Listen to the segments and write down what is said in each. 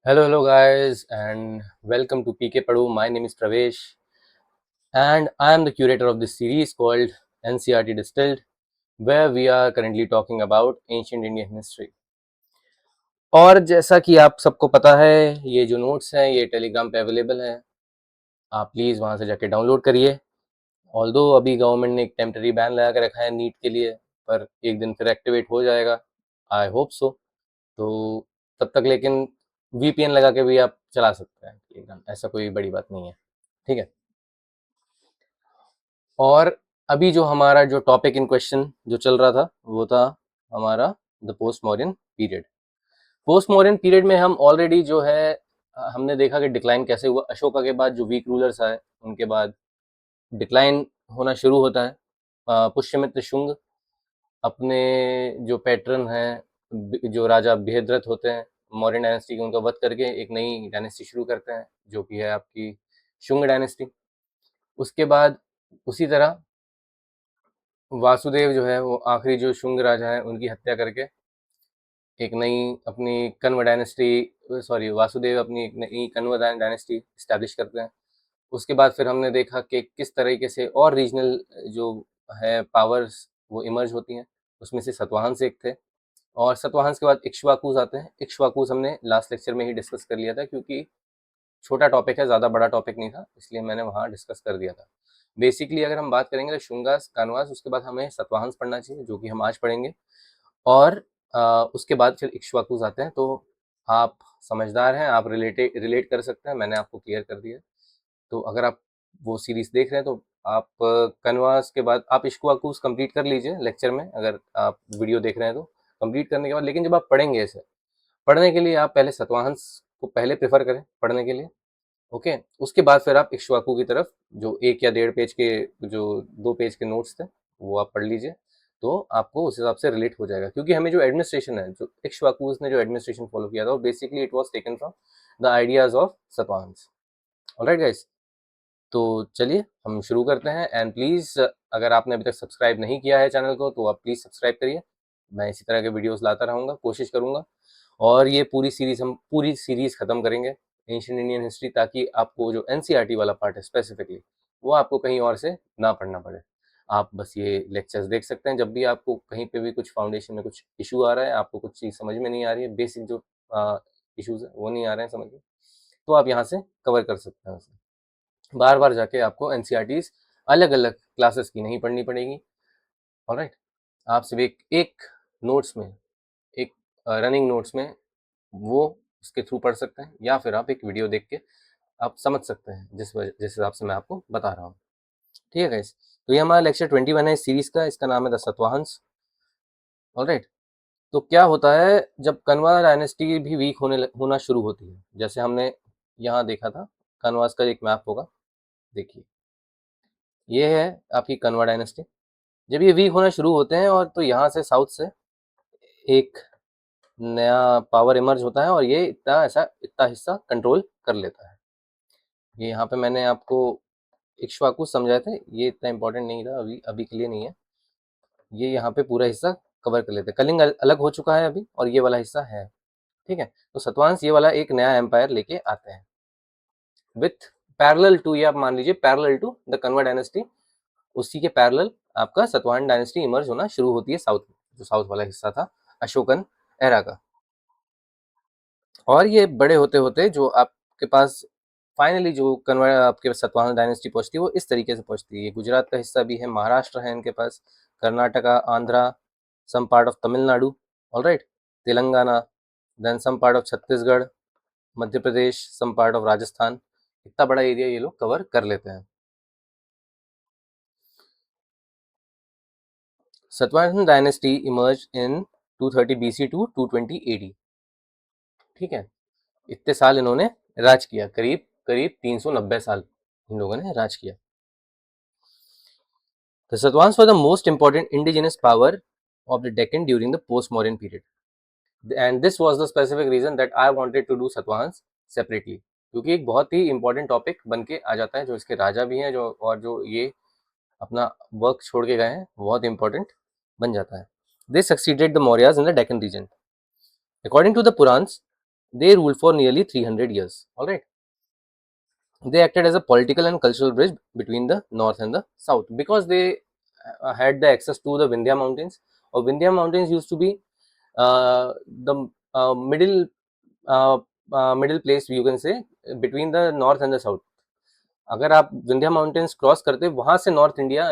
Hello guys, and welcome to PK Padu. My name is Pravesh, and I am the curator of this series called NCRT Distilled, where we are currently talking about ancient Indian history. और जैसा कि आप सबको पता है, ये जो notes हैं ये टेलीग्राम पे अवेलेबल हैं। आप प्लीज़ वहाँ से जाके डाउनलोड करिए। ऑल्दो अभी गवर्नमेंट ने एक टेम्पररी बैन लगा के रखा है नीट के लिए, पर एक दिन फिर एक्टिवेट हो जाएगा। I hope so. तो तब तक लेकिन वीपीएन लगा के भी आप चला सकते हैं टेलीग्राम, ऐसा कोई बड़ी बात नहीं है। ठीक है। और अभी जो हमारा जो टॉपिक इन क्वेश्चन जो चल रहा था वो था हमारा the post modern period. Post modern period में हम ऑलरेडी जो है हमने देखा कि डिक्लाइन कैसे हुआ। अशोका के बाद जो वीक रूलर्स आए उनके बाद डिक्लाइन होना शुरू होता है। पुष्यमित्र शुंग अपने जो पैटर्न हैं, जो राजा बृहद्रथ होते हैं मौर्य डायनेस्टी के, उनका वध करके एक नई डायनेस्टी शुरू करते हैं जो कि है आपकी शुंग डायनेस्टी। उसके बाद उसी तरह वासुदेव जो है वो आखिरी जो शुंग राजा है उनकी हत्या करके एक नई अपनी कन्व डायनेस्टी, सॉरी वासुदेव अपनी एक नई कन्व डायनेस्टी स्टैब्लिश करते हैं। उसके बाद फिर हमने देखा कि किस तरीके से और रीजनल जो है पावर्स वो इमर्ज होती हैं। उसमें से सतवाहन एक थे, और सतवाहन के बाद इक्ष्वाकुस आते हैं। इक्ष्वाकुस हमने लास्ट लेक्चर में ही डिस्कस कर लिया था, क्योंकि छोटा टॉपिक है, ज़्यादा बड़ा टॉपिक नहीं था, इसलिए मैंने वहाँ डिस्कस कर दिया था। बेसिकली अगर हम बात करेंगे तो शुंगास कानवास, उसके बाद हमें सतवाहन पढ़ना चाहिए जो कि हम आज पढ़ेंगे। और उसके बाद फिर इक्ष्वाकुस आते हैं। तो आप समझदार हैं, आप रिलेट कर सकते हैं, मैंने आपको क्लियर कर दिया। तो अगर आप वो सीरीज देख रहे हैं तो आप कनवास के बाद आप इक्ष्वाकुस कंप्लीट कर लीजिए लेक्चर में, अगर आप वीडियो देख रहे हैं तो कंप्लीट करने के बाद। लेकिन जब आप पढ़ेंगे इसे, पढ़ने के लिए आप पहले सतवाहन को पहले प्रेफर करें पढ़ने के लिए। ओके, उसके बाद फिर आप इक्ष्वाकु की तरफ जो 1 या 1.5 पेज के, जो 2 पेज के नोट्स थे वो आप पढ़ लीजिए। तो आपको उस हिसाब से रिलेट हो जाएगा, क्योंकि हमें जो एडमिनिस्ट्रेशन है, जो इक्ष्वाकुस ने जो एडमिनिस्ट्रेशन फॉलो किया था, वो basically it was taken from the ideas of Satavahanas. Alright guys, तो चलिए हम शुरू करते हैं। एंड प्लीज़, अगर आपने अभी तक सब्सक्राइब नहीं किया है चैनल को तो आप प्लीज़ सब्सक्राइब करिए। मैं इसी तरह के वीडियोस लाता रहूँगा, कोशिश करूँगा। और ये पूरी सीरीज़ हम पूरी सीरीज़ ख़त्म करेंगे एंशिएंट इंडियन हिस्ट्री, ताकि आपको जो एनसीईआरटी वाला पार्ट है स्पेसिफिकली, वो आपको कहीं और से ना पढ़ना पड़े। आप बस ये लेक्चर्स देख सकते हैं जब भी आपको कहीं पे भी कुछ फाउंडेशन में कुछ इशू आ रहा है, आपको कुछ चीज़ समझ में नहीं आ रही है, बेसिक जो इश्यूज़ हैं वो नहीं आ रहे हैं समझ में, तो आप यहाँ से कवर कर सकते हैं उसे। बार बार जाके आपको एनसीईआरटीज अलग अलग क्लासेस की नहीं पढ़नी पड़ेगी। ऑलराइट, आप सिर्फ एक एक नोट्स में, एक रनिंग नोट्स में वो उसके थ्रू पढ़ सकते हैं, या फिर आप एक वीडियो देख के आप समझ सकते हैं जिस हिसाब से मैं आपको बता रहा हूँ। ठीक है गाइस, तो ये हमारा लेक्चर 21 है इस सीरीज का, इसका नाम है द सतवाहन्स। ऑलराइट, तो क्या होता है जब कनवा डायनेस्टी भी वीक होना शुरू होती है, जैसे हमने यहाँ देखा था। कनवास का एक मैप होगा, देखिए ये है आपकी कनवा डायनेस्टी। जब ये वीक होना शुरू होते हैं, और तो यहाँ से साउथ से एक नया पावर इमर्ज होता है और ये इतना हिस्सा कंट्रोल कर लेता है। ये यहाँ पे मैंने आपको इक्ष्वाकु समझाए थे, ये इतना इंपॉर्टेंट नहीं था, अभी अभी के लिए नहीं है। ये यहाँ पे पूरा हिस्सा कवर कर लेते हैं। कलिंग अलग हो चुका है अभी, और ये वाला हिस्सा है। ठीक है, तो सतवांश ये वाला एक नया एम्पायर लेके आते हैं विथ पैरेलल टू, ये आप मान लीजिए parallel to the Kanva dynasty. उसी के पैरेलल आपका सतवाहन डायनेस्टी इमर्ज होना शुरू होती है साउथ में, जो साउथ वाला हिस्सा था अशोकन एरा का। और ये बड़े होते होते जो आपके पास फाइनली जो कन्वर्ट आपके सतवाहन डायनेस्टी पहुंचती है, वो इस तरीके से पहुंचती है। ये गुजरात का हिस्सा भी है, महाराष्ट्र है इनके पास, Karnataka, Andhra, some part of Tamil Nadu, alright, Telangana, then some part of Chhattisgarh, Madhya Pradesh, some part of Rajasthan. इतना बड़ा एरिया ये लोग कवर कर लेते हैं। Satavahana dynasty emerge in 230 BC to 220 AD। ठीक है, इतने साल इन्होंने राज किया, करीब करीब 390 साल इन लोगों ने राज किया। The Satavahans were the most important indigenous power of the Deccan during the post-modern period, and this was the specific reason that I wanted to do Satavahans separately, क्योंकि एक बहुत ही इंपॉर्टेंट टॉपिक बन के आ जाता है। जो इसके राजा भी हैं, जो और जो ये अपना वर्क छोड़ के गए हैं, बहुत इंपॉर्टेंट बन जाता है। They succeeded the Mauryas in the Deccan region. According to the Purans, They ruled for nearly 300 years. All right. They acted as a political and cultural bridge between the north and the south because they had the access to the Vindhya mountains. Or Vindhya mountains used to be the uh, middle place, you can say, between the north and the south. अगर आप Vindhya mountains cross करते वहां से north India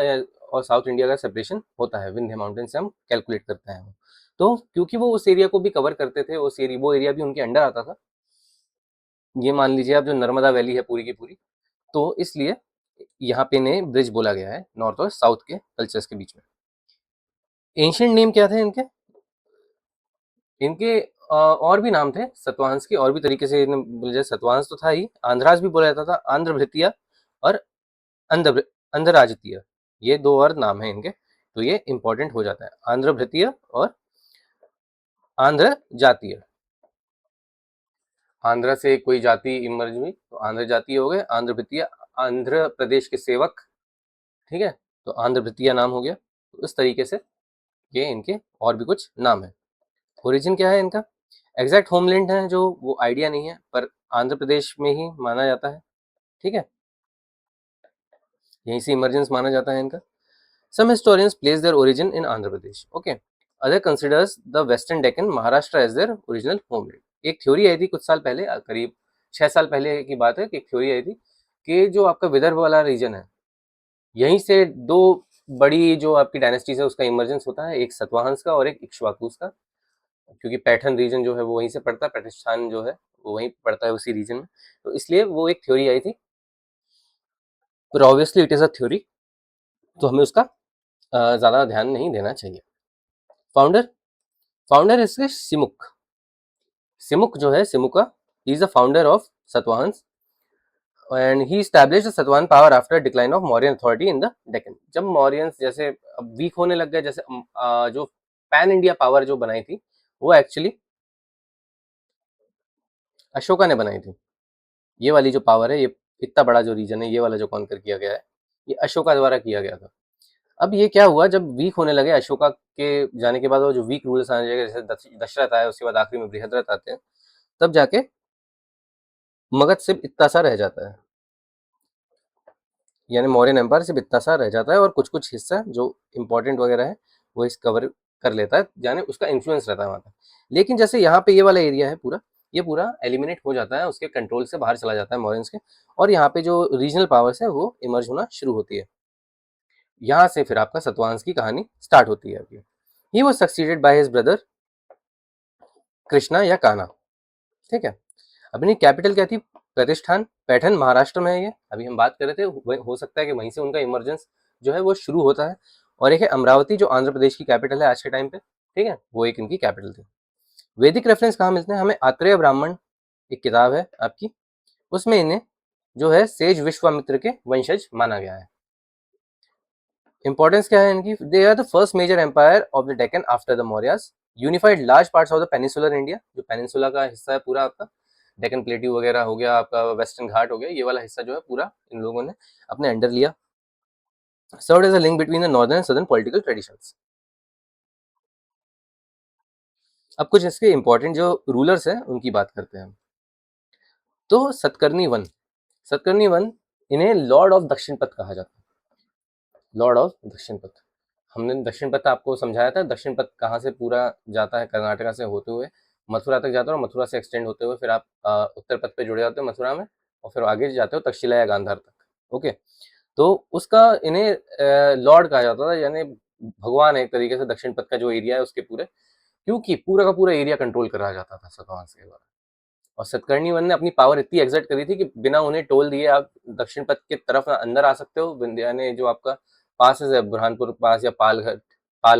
और south India का separation होता है, Vindhya mountain से हम कैलकुलेट करते हैं। तो क्योंकि वो उस एरिया को भी कवर करते थे, वो एरिया भी उनके अंडर आता था। ये मान लीजिए आप जो नर्मदा वैली है पूरी की पूरी, तो इसलिए यहाँ पे ने ब्रिज बोला गया है नॉर्थ और साउथ के कल्चर्स के बीच में। एंशियंट नेम क्या थे इनके? इनके और भी नाम थे सतवाहंस के, और भी तरीके से बोला जाए, सतवाहंस तो था ही, आंध्राज भी बोला जाता था, आंध्र भृतिया और अंध्र अंधराजतीय, ये दो और नाम है इनके, तो ये इंपॉर्टेंट हो जाता है, आंध्र भृतीय और आंध्र जातीय। आंध्र से कोई जाति इमर्ज हुई तो आंध्र जातीय हो गए, आंध्र भृतीय आंध्र प्रदेश के सेवक, ठीक है, तो आंध्र भृतीय नाम हो गया। तो इस तरीके से ये इनके और भी कुछ नाम है। ओरिजिन क्या है इनका? एग्जैक्ट होमलैंड है जो वो आइडिया नहीं है, पर आंध्र प्रदेश में ही माना जाता है, ठीक है, यहीं से इमरजेंस माना जाता है इनका। Some historians place their origin in Andhra Pradesh. Okay. Other considers the Western Deccan, Maharashtra as their original homeland. एक थ्योरी आई थी कुछ साल पहले, करीब 6 साल पहले की बात है, कि एक थ्योरी आई थी कि जो आपका विदर्भ वाला रीजन है, यहीं से दो बड़ी जो आपकी डायनेस्टीज है उसका इमरजेंस होता है, एक सतवाहंस का और एक इक्ष्वाकुस का, क्योंकि पैठन रीजन जो है वो वहीं से पड़ता है, प्रतिष्ठान जो है वो वहीं पड़ता है उसी रीजन में, तो इसलिए वो एक थ्योरी आई थी, पर obviously it is a theory, तो हमें उसका ज़्यादा ध्यान नहीं देना चाहिए। फाउंडर फाउंडर इसके सिमुक, सिमुक जो है, Simuka, he is the founder of Satavahanas and he established Satavahana power after decline of Mauryan authority in the Deccan. जब मौर्यंस जैसे वीक होने लग गए, जैसे जो पैन इंडिया पावर जो बनाई थी वो एक्चुअली अशोका ने बनाई थी। ये वाली जो पावर है, ये इतना बड़ा जो रीजन है, ये वाला जो कॉन्कर किया गया है, ये अशोका द्वारा किया गया था। अब ये क्या हुआ, जब वीक होने लगे अशोका के जाने के बाद, वो जो वीक रूलर्स आने लगे, जैसे दशरथ आया, उसके बाद आखिरी में बृहद्रथ आते हैं, तब जाके मगध सिर्फ इतना सा रह जाता है, यानी मौर्यन एम्पायर सिर्फ इतना सा रह जाता है, और कुछ कुछ हिस्सा जो इंपॉर्टेंट वगैरह है वो इस कवर कर लेता है, यानी उसका इन्फ्लुएंस रहता है वहाँ पे। लेकिन जैसे यहाँ पे ये वाला एरिया है पूरा, ये पूरा एलिमिनेट हो जाता है, उसके कंट्रोल से बाहर चला जाता है मॉरियंस के, और यहाँ पे जो रीजनल पावर्स है वो इमर्ज होना शुरू होती है। यहाँ से फिर आपका सतवाहंस की कहानी स्टार्ट होती है। He was succeeded by his brother Krishna या कान्हा, ठीक है। अपनी कैपिटल क्या थी? प्रतिष्ठान, पैठन महाराष्ट्र में है ये, अभी हम बात कर रहे थे, हो सकता है कि वहीं से उनका इमरजेंस जो है वो शुरू होता है। और एक है अमरावती जो आंध्र प्रदेश की कैपिटल है आज के टाइम पे, ठीक है, वो एक इनकी कैपिटल थी। वैदिक रेफरेंस कहाँ मिलते हैं हमें? आत्रेय ब्राह्मण एक किताब है आपकी, उसमें इन्हें जो है सेज विश्वामित्र के वंशज माना गया है। इंपॉर्टेंस क्या है इनकी? They are the first major empire of the Deccan after the Mauryas, unified large parts of the peninsular India, जो पेनिसुला का हिस्सा है पूरा आपका, डेक्कन प्लेट्यू वगैरह हो गया, आपका वेस्टर्न घाट हो गया, ये वाला हिस्सा जो है पूरा इन लोगों ने अपने अंडर लिया। Served as a link between the northern and southern political traditions. अब कुछ इसके इंपॉर्टेंट जो रूलर्स हैं उनकी बात करते हैं। तो सतकर्णी वन, इन्हें लॉर्ड ऑफ दक्षिण पथ कहा जाता है, लॉर्ड ऑफ दक्षिण पथ। हमने दक्षिण पथ आपको समझाया था, दक्षिण पथ कहाँ से पूरा जाता है, कर्नाटका से होते हुए मथुरा तक जाता है, और मथुरा से एक्सटेंड होते हुए फिर आप उत्तर पथ पे जुड़े जाते हो मथुरा में, और फिर आगे जाते हो तक्षशिला या गांधार तक। ओके, तो उसका इन्हें लॉर्ड कहा जाता था, यानी भगवान है एक तरीके से दक्षिण पथ का जो एरिया है उसके पूरे, क्योंकि पूरा का पूरा एरिया कंट्रोल करा जाता था सतवाहन के द्वारा। और सतकर्णी वन ने अपनी पावर इतनी एग्जर्ट करी थी कि बिना उन्हें टोल दिए आप दक्षिण पथ के तरफ अंदर आ सकते हो, यानी जो आपका पासेस है, बुरहानपुर पास या पाल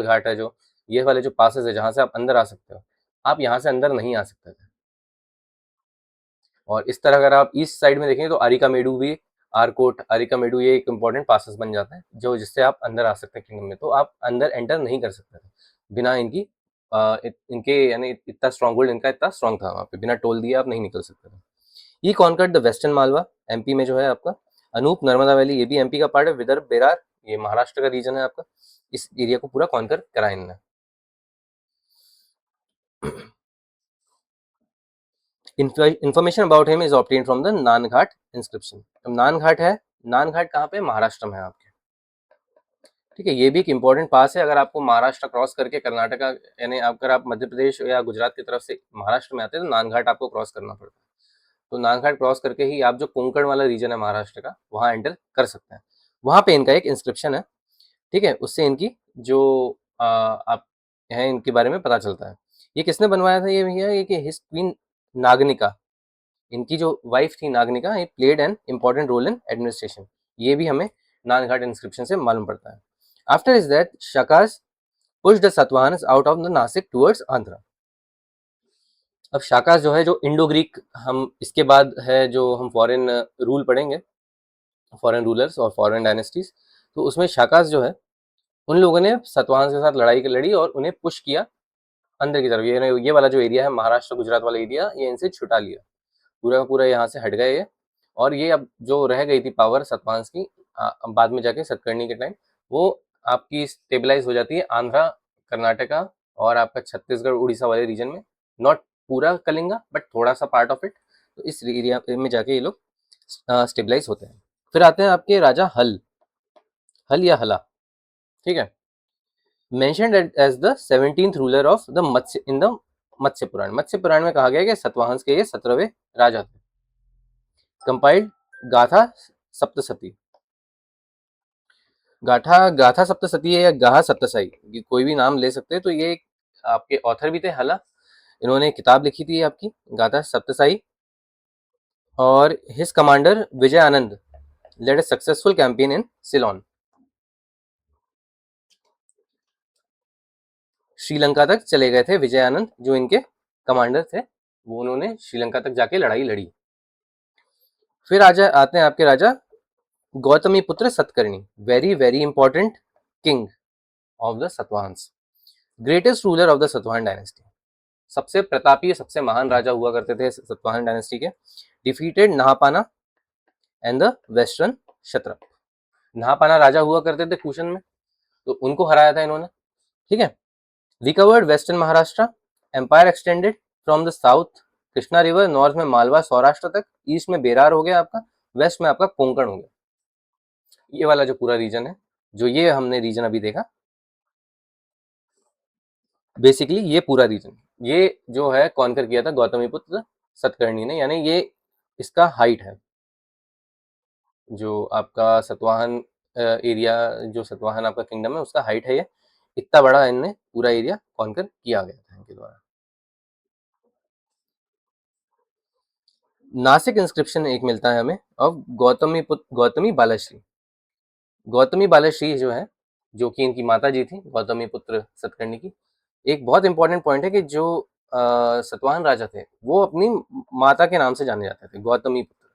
घाट है, जो ये वाले जो पासेस है जहां से आप अंदर आ सकते हो, आप यहाँ से अंदर नहीं आ सकते थे। और इस तरह अगर आप ईस्ट साइड में देखेंगे तो अरिका मेडू भी, आरकोट, अरिका मेडू, ये एक इंपॉर्टेंट पासेस बन जाते हैं जो जिससे आप अंदर आ सकते हैं किंगडम में, तो आप अंदर एंटर नहीं कर सकते थे बिना इनकी इनके, यानी इतना स्ट्रॉन्ग होल्ड इनका इतना स्ट्रॉन्ग था, वहाँ पे बिना टोल दिए आप नहीं निकल सकते थे। ये conquered the western Malwa, MP में जो है आपका, अनूप, नर्मदा वैली, ये भी एमपी का पार्ट है, विदर्भ, बेरार, ये महाराष्ट्र का रीजन है आपका, इस एरिया को पूरा कॉन्कर करा इन्होंने। Information about him is obtain from the Naneghat inscription. अब नानघाट है, नानघाट कहाँ पे, महाराष्ट्र में है आपके, ठीक है। ये भी एक इंपॉर्टेंट पास है। अगर आपको महाराष्ट्र क्रॉस करके कर्नाटका, यानी अगर आप मध्य प्रदेश या गुजरात की तरफ से महाराष्ट्र में आते हैं तो नानघाट आपको क्रॉस करना पड़ता है। तो नानघाट क्रॉस करके ही आप जो कोंकण वाला रीजन है महाराष्ट्र का, वहाँ एंटर कर सकते हैं। वहाँ पे इनका एक इंस्क्रिप्शन है, ठीक है। उससे इनकी जो आप हैं इनके बारे में पता चलता है। ये किसने बनवाया था ये भैया, ये कि हिज क्वीन नागनिका, इनकी जो वाइफ थी नागनिका, ये played an important role in administration. ये भी हमें नानघाट इंस्क्रिप्शन से मालूम पड़ता है। After is that Shakas push the Satavahanas out of the Nashik towards Andhra. अब शाकास जो है, जो इंडो ग्रीक, हम इसके बाद है जो हम फॉरेन रूल पढ़ेंगे, फॉरेन रूलर्स और फॉरेन डायनेस्टीज, तो उसमें शाकास जो है, उन लोगों ने सतवाहन के साथ लड़ाई लड़ी और उन्हें पुश किया अंदर की तरफ। ये वाला जो एरिया है महाराष्ट्र गुजरात वाला एरिया, ये इनसे छुटा लिया, पूरा का पूरा यहाँ से हट गए ये। और ये अब जो रह गई थी पावर सतवाहंस की, बाद में जाके सतकर्णी के टाइम, वो आपकी स्टेबलाइज हो जाती है आंध्रा, कर्नाटका और आपका छत्तीसगढ़ उड़ीसा वाले रीजन में। नॉट पूरा कलिंगा बट थोड़ा सा पार्ट ऑफ इट, तो इस एरिया में जाके ये लोग स्टेबलाइज होते हैं। फिर आते हैं आपके राजा हल, हल या हला, ठीक है। Mentioned as the 17th ruler of the Matsya in the Matsya Purana. Matsya Purana में कहा गया कि सतवाहंस के ये 17वें राजा थे। कंपाइल्ड गाथा सप्तसती, गाथा सप्तसती है या गाहा सप्तसाई, ये कोई भी नाम ले सकते हैं। तो ये आपके ऑथर भी थे हला, इन्होंने किताब लिखी थी आपकी गाथा सप्तसाई। और his commander Vijay Anand led a successful campaign in Ceylon. Sri Lanka तक चले गए थे विजय आनंद, जो इनके कमांडर थे, वो उन्होंने श्रीलंका तक जाके लड़ाई लड़ी। फिर आते हैं आपके राजा गौतमी पुत्र Satakarni, very very important king of the Satavahanas, greatest ruler of the Satavahana dynasty. सबसे प्रतापी, सबसे महान राजा हुआ करते थे सतवाहन डायनेस्टी के। Defeated Nahapana and the western Kshatrapa. Nahapana राजा हुआ करते थे कुशन में, तो उनको हराया था इन्होंने, ठीक है। Recovered western Maharashtra, empire extended from the south Krishna river, north में मालवा सौराष्ट्र तक, ईस्ट में बेरार हो गया आपका, वेस्ट में आपका कोंकण हो गया। ये वाला जो पूरा रीजन है, जो ये हमने रीजन अभी देखा, बेसिकली ये पूरा रीजन, ये जो है कॉन्कर किया था गौतमीपुत्र सतकर्णी ने, यानी ये इसका हाइट है, जो आपका सतवाहन एरिया, जो सतवाहन आपका किंगडम है, उसका हाइट है ये। इतना बड़ा इनने पूरा एरिया कॉन्कर किया गया था इनके द्वारा। नासिक इंस्क्रिप्शन एक मिलता है हमें ऑफ गौतमी बालाश्री। गौतमी बालाश्री जो है, जो कि इनकी माता जी थी गौतमी पुत्र सतकर्णी की। एक बहुत इंपॉर्टेंट पॉइंट है कि जो सतवाहन राजा थे वो अपनी माता के नाम से जाने जाते थे, गौतमी पुत्र,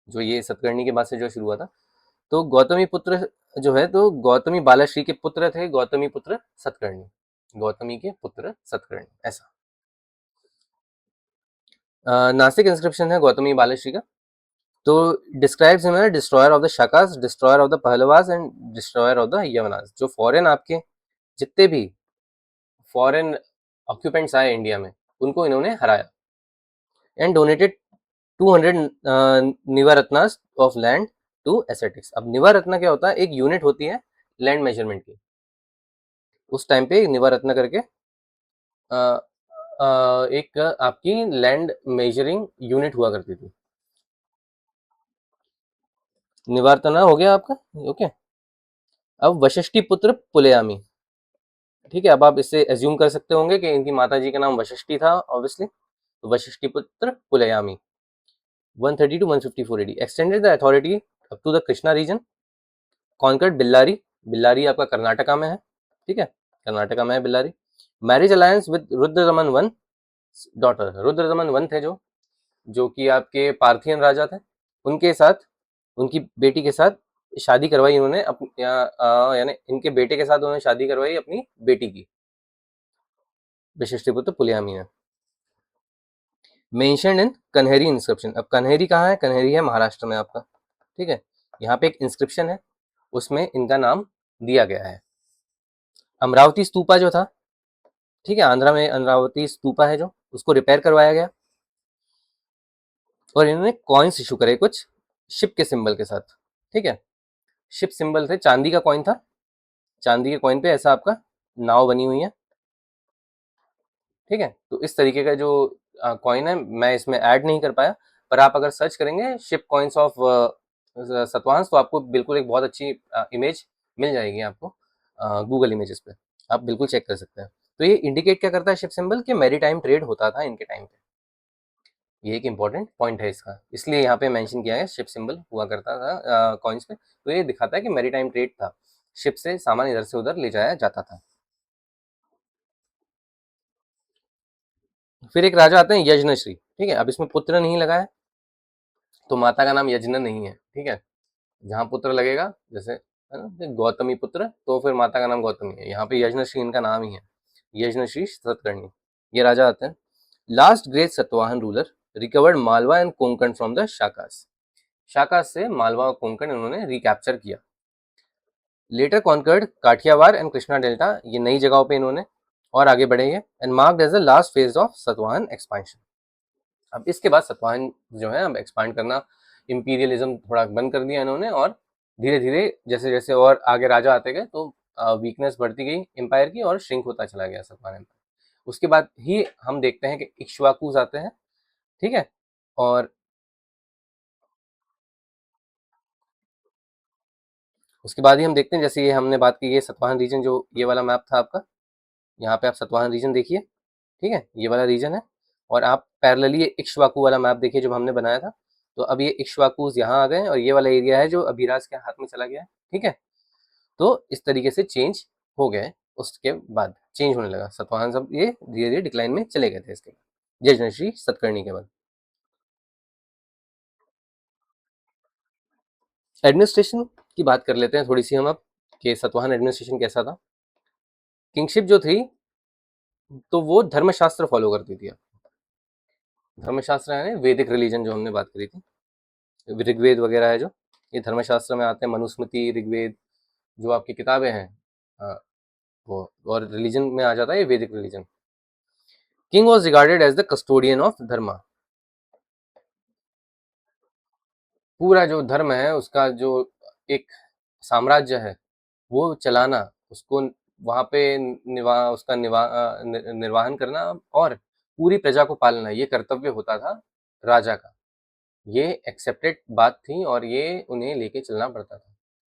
जो ये सतकर्णी के बाद से जो शुरू हुआ था। तो गौतमी पुत्र जो है, तो गौतमी बालाश्री के पुत्र थे गौतमी पुत्र सतकर्णी, गौतमी के पुत्र सतकर्णी, ऐसा। नासिक इंस्क्रिप्शन है गौतमी बालाश्री का। तो describes him as destroyer of the Shakas, destroyer of the Pahlavas and destroyer of the Yavanas. जो फॉरेन आपके जितने भी फॉरेन ऑक्यूपेंट्स आए इंडिया में, उनको इन्होंने हराया। And donated 200 nivartanas of land to ascetics. अब निवारत्ना क्या होता है, एक यूनिट होती है लैंड मेजरमेंट की। उस टाइम पे निवारत्ना करके एक आपकी लैंड मेजरिंग यूनिट हुआ करती थी। निवारतना हो गया आपका, ओके। अब वशिष्ठी पुत्र पुलयामी, ठीक है। अब आप इससे एज्यूम कर सकते होंगे कि इनकी माता जी का नाम वशिष्ठी था, ऑब्वियसली। तो Vashishthi Putra Pulumayi 130 to 154 AD extended the authority up to the Krishna region, conquered Bellary. Bellary आपका कर्नाटका में है, ठीक है, कर्नाटका में है Bellary. Marriage alliance with Rudradaman one daughter, Rudradaman one थे जो कि आपके पार्थियन राजा थे, उनके साथ, उनकी बेटी के साथ शादी करवाई इन्होंने, यानी इनके बेटे के साथ उन्होंने शादी करवाई अपनी बेटी की, वशिष्ठिपुत्र पुलियामी ने। Mentioned in Kanheri inscription. अब कन्हेरी कहाँ है, कन्हेरी है महाराष्ट्र में आपका, ठीक है। यहाँ पे एक इंस्क्रिप्शन है, उसमें इनका नाम दिया गया है। अमरावती स्तूपा जो था, ठीक है, आंध्रा में अमरावती स्तूपा है जो, उसको रिपेयर करवाया गया। और इन्होंने कॉइन्स इशू करे कुछ शिप के सिंबल के साथ, ठीक है। शिप सिंबल थे, चांदी का कॉइन था, चांदी के कॉइन पे ऐसा आपका नाव बनी हुई है, ठीक है। तो इस तरीके का जो कॉइन है मैं इसमें ऐड नहीं कर पाया, पर आप अगर सर्च करेंगे शिप कॉइन्स ऑफ सतवाहन तो आपको बिल्कुल एक बहुत अच्छी इमेज मिल जाएगी आपको गूगल इमेजेस पे, आप बिल्कुल चेक कर सकते हैं। तो ये इंडिकेट क्या करता है शिप सिंबल कि मैरीटाइम ट्रेड होता था इनके टाइम पे, ये एक इम्पोर्टेंट पॉइंट है इसका, इसलिए यहाँ पे मेंशन किया है शिप सिंबल हुआ करता था कॉइन्स पे। तो ये दिखाता है कि मैरीटाइम ट्रेड था, शिप से सामान इधर से उधर ले जाया जाता था। फिर एक राजा आते हैं यज्ञश्री, ठीक है। अब इसमें पुत्र नहीं लगा है तो माता का नाम यज्ञ नहीं है, ठीक है। जहाँ पुत्र लगेगा जैसे है ना कि गौतमी पुत्र, तो फिर माता का नाम गौतमी है, यहाँ पे यज्ञश्री इनका नाम ही है, यज्ञश्री सतकर्णी। ये राजा आते हैं। Last great Satavahana ruler recovered Malwa and Konkan from the Shakas, Shakas से मालवा और कोंकण इन्होंने रिकैप्चर किया। Later conquered Kathiawar and Krishna delta, ये नई जगहों पे इन्होंने और आगे बढ़े हैं, and marked as the last phase of Satavahana expansion. अब इसके बाद सतवाहन जो है अब एक्सपांड करना, इंपीरियलिज्म थोड़ा बंद कर दिया इन्होंने, और धीरे धीरे जैसे जैसे और आगे राजा आते गए तो वीकनेस बढ़ती गई एम्पायर की और श्रिंक होता चला गया सतवाहन एम्पायर। उसके बाद ही हम देखते हैं कि इक्ष्वाकुस आते हैं, ठीक है। और उसके बाद ही हम देखते हैं, जैसे ये हमने बात की, ये सतवाहन रीजन जो ये वाला मैप था आपका, यहाँ पे आप सतवाहन रीजन देखिए, ठीक है, ये वाला रीजन है। और आप पैरेलली ये इक्ष्वाकु वाला मैप देखिए जो हमने बनाया था, तो अब ये इक्ष्वाकुस यहाँ आ गए और ये वाला एरिया है जो अभिराज के हाथ में चला गया है, ठीक है। तो इस तरीके से चेंज हो गए, उसके बाद चेंज होने लगा सतवाहन, सब ये धीरे धीरे डिक्लाइन में चले गए थे इसके बाद यज्ञश्री सतकर्णी के बाद। एडमिनिस्ट्रेशन की बात कर लेते हैं थोड़ी सी हम अब, कि सतवाहन एडमिनिस्ट्रेशन कैसा था। किंगशिप जो थी तो वो धर्मशास्त्र फॉलो करती थी। धर्मशास्त्र है वैदिक रिलीजन जो हमने बात करी थी, ऋग्वेद वगैरह है जो, ये धर्मशास्त्र में आते हैं, मनुस्मृति, ऋग्वेद, जो आपकी किताबें हैं वो, और रिलीजन में आ जाता है ये वैदिक religion. King was regarded as the custodian of dharma, पूरा जो धर्म है उसका जो एक साम्राज्य है वो चलाना, उसको वहां पे उसका निर्वाहन करना और पूरी प्रजा को पालना, ये कर्तव्य होता था राजा का। ये एक्सेप्टेड बात थी और ये उन्हें लेके चलना पड़ता था।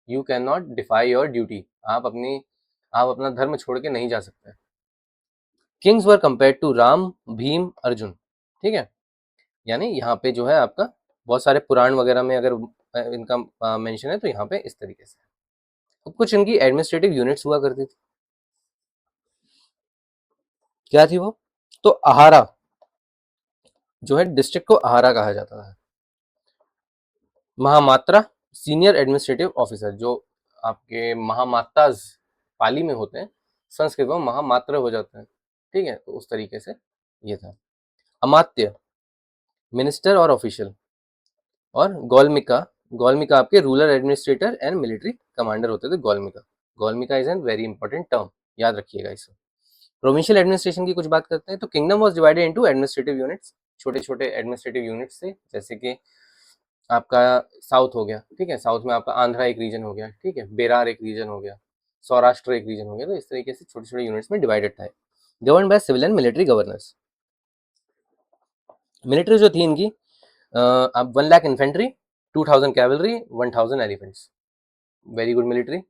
You can not defy your duty, आप अपना धर्म छोड़ के नहीं जा सकते। Kings were compare to Ram, Bhim, Arjun, ठीक है। यानी यहाँ पे जो है आपका बहुत सारे पुराण वगैरह में अगर इनका मेंशन है तो यहाँ पे इस तरीके से। अब कुछ इनकी एडमिनिस्ट्रेटिव यूनिट्स हुआ करती थी, क्या थी वो, तो आहारा जो है डिस्ट्रिक्ट को आहारा कहा जाता है। महामात्रा सीनियर एडमिनिस्ट्रेटिव ऑफिसर, जो आपके महामात्राज पाली में होते हैं, संस्कृत में महामात्र हो जाते हैं, ठीक है। तो उस तरीके से ये था। अमात्य मिनिस्टर और ऑफिशियल, और गौलमिका, गौलमिका आपके rural administrator and military commander होते थे gaulmika. Gaulmika is an very important term, याद रखिएगा इसे। प्रोविंशियल एडमिनिस्ट्रेशन की कुछ बात करते हैं, तो kingdom was divided into administrative units, छोटे छोटे एडमिनिस्ट्रेटिव यूनिट्स थे, जैसे कि आपका साउथ हो गया, ठीक है, साउथ में आपका आंध्रा एक रीजन हो गया, ठीक है, बेरार एक रीजन हो गया, सौराष्ट्र एक रीजन हो गया। तो इस तरीके से छोटे छोटे यूनिट्स में डिवाइडेड था। Govern by civil and military governors. Military जो थी इनकी, अब 1 lakh infantry, 2000 cavalry, 1000 elephants, very good military.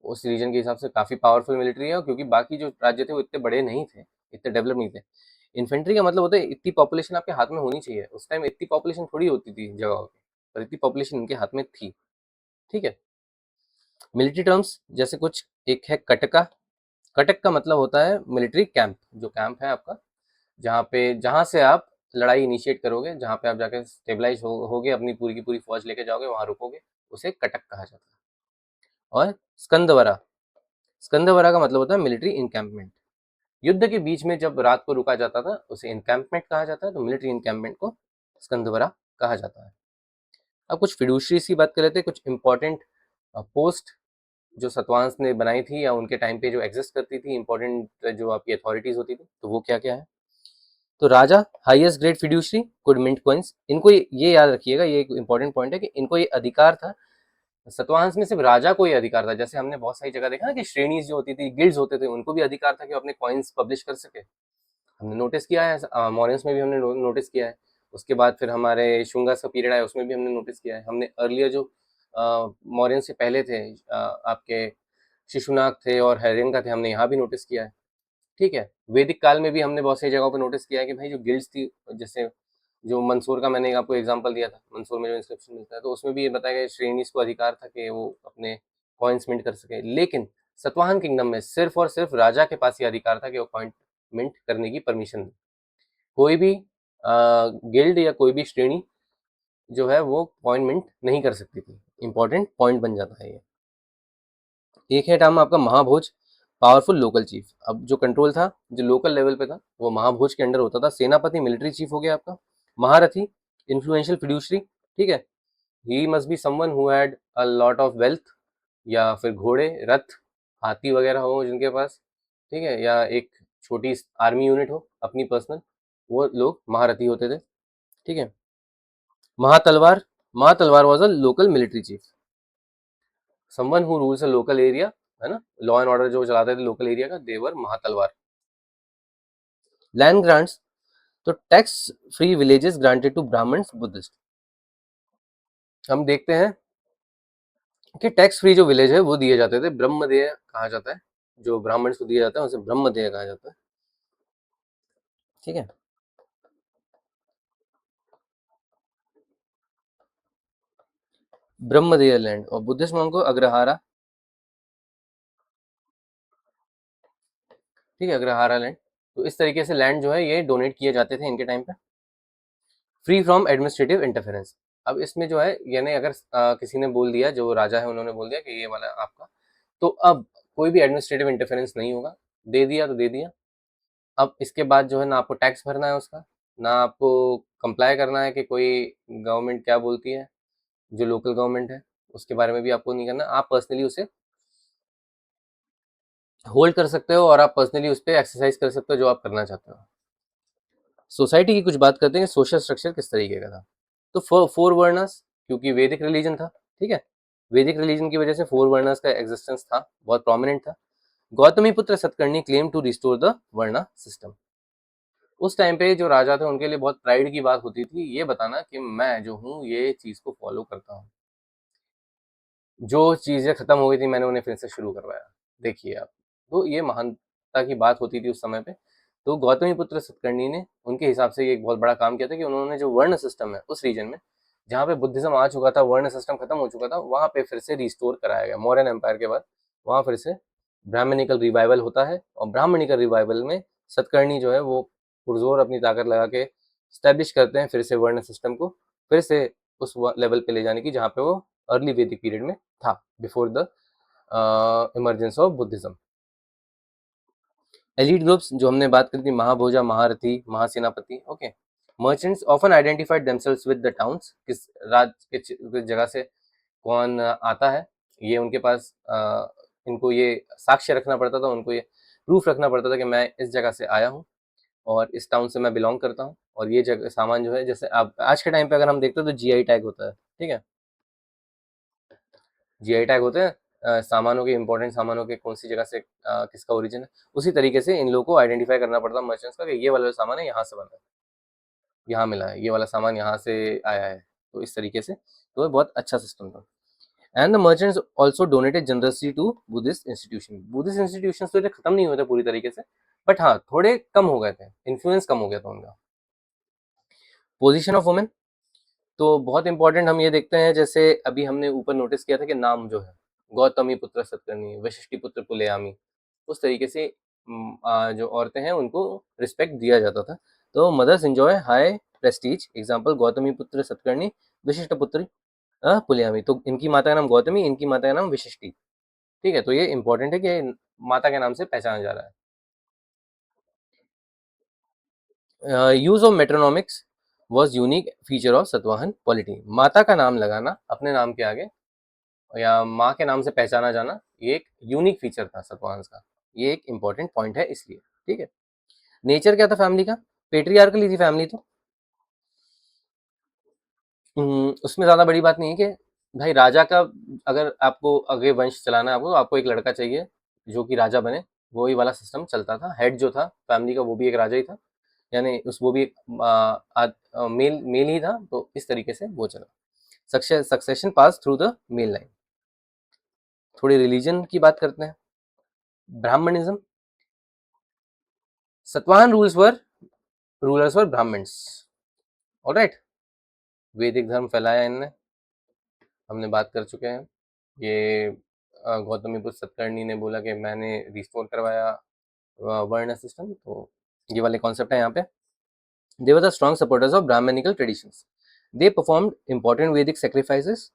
उस रीजन के हिसाब से काफ़ी पावरफुल मिलिट्री है, क्योंकि बाकी जो राज्य थे वो इतने बड़े नहीं थे, इतने डेवलप नहीं थे। इन्फेंट्री का मतलब होता है इतनी पॉपुलेशन आपके हाथ में होनी चाहिए, उस टाइम इतनी पॉपुलेशन थोड़ी होती थी जगहों पे, पर इतनी पॉपुलेशन इनके हाथ में थी, ठीक है। मिलिट्री टर्म्स जैसे कुछ, एक है कटका, कटक का मतलब होता है मिलिट्री कैंप, जो कैंप है आपका जहाँ से आप लड़ाई इनिशिएट करोगे, जहाँ पे आप जाके स्टेबलाइज होगे, अपनी पूरी की पूरी फौज लेके जाओगे, वहां रुकोगे, उसे कटक कहा जाता है। और स्कंदवरा, स्कंदवरा का मतलब होता है मिलिट्री इंकैंपमेंट, युद्ध के बीच में जब रात को रुका जाता था उसे इंकैंपमेंट कहा जाता है, तो मिलिट्री इंकैंपमेंट को स्कंदवरा कहा जाता है। अब कुछ फिडुशरीज की बात कर लेते हैं, कुछ इंपॉर्टेंट पोस्ट जो सतवाहन ने बनाई थी या उनके टाइम पे जो एग्जिस्ट करती थी, इंपॉर्टेंट जो आपकी अथॉरिटीज होती थी, तो वो क्या क्या है। तो raja highest grade fiduciary could mint coins, इनको ये याद रखिएगा, ये एक इंपॉर्टेंट पॉइंट है कि इनको ये अधिकार था, सतवाहंस में सिर्फ राजा को ही अधिकार था। जैसे हमने बहुत सारी जगह देखा ना कि श्रेणीज जो होती थी, गिल्ड्स होते थे, उनको भी अधिकार था कि वो अपने कॉइन्स पब्लिश कर सके। हमने नोटिस किया है, मॉरियंस में भी हमने नोटिस किया है। उसके बाद फिर हमारे शुंगास का पीरियड आया, उसमें भी हमने नोटिस किया है। हमने अर्लियर जो मौर्यन से पहले थे, आपके शिशुनाग थे और हैरियन थे, हमने यहाँ भी नोटिस किया है। ठीक है, वैदिक काल में भी हमने बहुत सारी जगहों पर नोटिस किया है कि भाई जो गिल्ड्स थी, जैसे जो मंसूर का मैंने आपको एग्जांपल दिया था, मंसूर में जो इंस्क्रिप्शन मिलता है, तो उसमें भी ये बताया गया श्रेणीज को अधिकार था कि वो अपने कॉइन्स मिंट कर सके। लेकिन सतवाहन किंगडम में सिर्फ और सिर्फ राजा के पास ये अधिकार था कि वो कॉइन मिंट करने की परमिशन दे। कोई भी गिल्ड या कोई भी श्रेणी जो है वो कॉइन मिंट नहीं कर सकती थी। इंपॉर्टेंट पॉइंट बन जाता है ये। एक है टर्म आपका महाभोज, पावरफुल लोकल चीफ। अब जो कंट्रोल था, जो लोकल लेवल पे था, वो महाभोज के अंडर होता था। सेनापति मिलिट्री चीफ हो गया आपका। महारथी इन्फ्लुएंशियल फिड्यूशरी, ठीक है, he must be someone who had a lot of wealth, या फिर घोड़े, रथ, हाथी वगैरह हो जिनके पास, ठीक है, या एक छोटी आर्मी यूनिट हो अपनी पर्सनल, वो लोग महारथी होते थे। ठीक है, mahatalavara, mahatalavara was a local military chief, someone who rules a local area, है ना, लॉ एंड ऑर्डर जो चलाते थे लोकल एरिया का, देवर महातलवार। लैंड ग्रांट्स, तो tax free villages granted to Brahmans Buddhist. हम देखते हैं कि टैक्स फ्री जो विलेज है वो दिए जाते थे, ब्रह्मदेय कहा जाता है, जो ब्राह्मण्स को दिया जाता है उसे ब्रह्मदेय कहा जाता है। ठीक है, ब्रह्मदेय लैंड, और बुद्धिस्ट monk को अग्रहारा, ठीक है, अग्रहारा लैंड। तो इस तरीके से लैंड जो है ये डोनेट किए जाते थे इनके टाइम पे, फ्री फ्रॉम एडमिनिस्ट्रेटिव इंटरफेरेंस। अब इसमें जो है, यानी अगर किसी ने बोल दिया, जो राजा है उन्होंने बोल दिया कि ये वाला आपका, तो अब कोई भी एडमिनिस्ट्रेटिव इंटरफेरेंस नहीं होगा, दे दिया तो दे दिया। अब इसके बाद जो है ना आपको टैक्स भरना है उसका, ना आपको कंप्लाई करना है कि कोई गवर्नमेंट क्या बोलती है, जो लोकल गवर्नमेंट है उसके बारे में भी आपको नहीं करना। आप पर्सनली उसे होल्ड कर सकते हो और आप पर्सनली उस पर एक्सरसाइज कर सकते हो जो आप करना चाहते हो। सोसाइटी की कुछ बात करते हैं, सोशल स्ट्रक्चर किस तरीके का था। तो फोर वर्णस, क्योंकि वैदिक रिलीजन था, ठीक है, वैदिक रिलीजन की वजह से फोर वर्णस का एग्जिस्टेंस था, बहुत प्रोमिनेंट था। गौतमी पुत्र Satakarni claim to restore the varna system. उस टाइम पे जो राजा थे उनके लिए बहुत प्राइड की बात होती थी ये बताना कि मैं जो हूँ ये चीज को फॉलो करता हूँ, जो चीजें खत्म हो गई थी मैंने उन्हें फिर से शुरू करवाया। देखिए आप, तो ये महानता की बात होती थी उस समय पे। तो गौतमी पुत्र सतकर्णी ने उनके हिसाब से ये एक बहुत बड़ा काम किया था कि उन्होंने जो वर्ण सिस्टम है उस रीजन में जहाँ पे बुद्धिज्म आ चुका था, वर्ण सिस्टम खत्म हो चुका था, वहां पे फिर से रिस्टोर कराया गया। मौर्यन एम्पायर के बाद वहां फिर से ब्राह्मणिकल रिवाइवल होता है, और ब्राह्मणिकल रिवाइवल में सतकर्णी जो है वो पुरजोर अपनी ताकत लगा के स्टैब्लिश करते हैं फिर से वर्ण सिस्टम को, फिर से उस लेवल पे ले जाने की जहाँ पे वो अर्ली वैदिक पीरियड में था, before the emergence of Buddhism. Elite groups जो हमने बात करी थी, Mahabhoja, Maharathi, Mahasenapati, okay. Merchants often identified themselves with the towns, किस किस जगह से कौन आता है, ये उनके पास इनको ये साक्ष्य रखना पड़ता था, उनको ये प्रूफ रखना पड़ता था कि मैं इस जगह से आया हूँ और इस टाउन से मैं बिलोंग करता हूँ, और ये जगह सामान जो है, जैसे आप आज के टाइम पे अगर हम देखते हैं तो जीआई टैग होता है, ठीक है, जीआई टैग होते हैं सामानों के, इंपॉर्टेंट सामानों के, कौन सी जगह से किसका ओरिजिन है। उसी तरीके से इन लोगों को आइडेंटिफाई करना पड़ता है मर्चेंट्स का कि ये वाला सामान है यहाँ से बना है, यहाँ मिला है, ये वाला सामान यहाँ से आया है। तो इस तरीके से तो ये बहुत अच्छा सिस्टम था। And the merchants also donated generously to Buddhist institution. Buddhist institution तो खत्म नहीं हुए थे पूरी तरीके से, बट हाँ थोड़े कम हो गए थे, इन्फ्लुएंस कम हो गया था उनका। पोजिशन ऑफ वुमेन, तो बहुत इंपॉर्टेंट हम ये देखते हैं, जैसे अभी हमने ऊपर नोटिस किया था कि नाम जो है गौतमी पुत्र सतकर्णी, वशिष्ठी पुत्र पुलयामी, उस तरीके से जो औरतें हैं उनको रिस्पेक्ट दिया जाता था। तो mothers enjoy high prestige, example Gautami पुत्र सतकर्णी, विशिष्ट पुत्री पुलयामी। तो इनकी माता का नाम गौतमी, इनकी माता का नाम विशिष्टि, ठीक है। तो ये इंपॉर्टेंट है कि माता के नाम से पहचाना जा रहा है। Use of metronymics was unique feature of Satavahana polity. माता का नाम लगाना अपने नाम के आगे या माँ के नाम से पहचाना जाना, ये एक यूनिक फीचर था सतवाहन का, ये एक इंपॉर्टेंट पॉइंट है इसलिए, ठीक है। नेचर क्या था फैमिली का, पेट्रियार्कल थी फैमिली तो उसमें ज़्यादा बड़ी बात नहीं है कि भाई राजा का, अगर आपको आगे वंश चलाना है आपको, तो आपको एक लड़का चाहिए जो कि राजा बने। वही वाला सिस्टम चलता था। हेड जो था फैमिली का वो भी एक राजा ही था, यानी उस वो भी एक मेल मेल ही था, तो इस तरीके से वो चला। Succession pass through the male line. थोड़ी रिलीजन की बात करते हैं। Brahmanism. Satavahana rulers were Brahmans. Alright. वैदिक धर्म फैलाया इनने, हमने बात कर चुके हैं। ये गौतमीपुत्र सतकर्णी ने बोला कि मैंने रिस्टोर करवाया वर्ण सिस्टम, तो ये वाले कॉन्सेप्ट है यहाँ पे। They were the strong supporters of Brahmanical traditions. They performed important Vedic sacrifices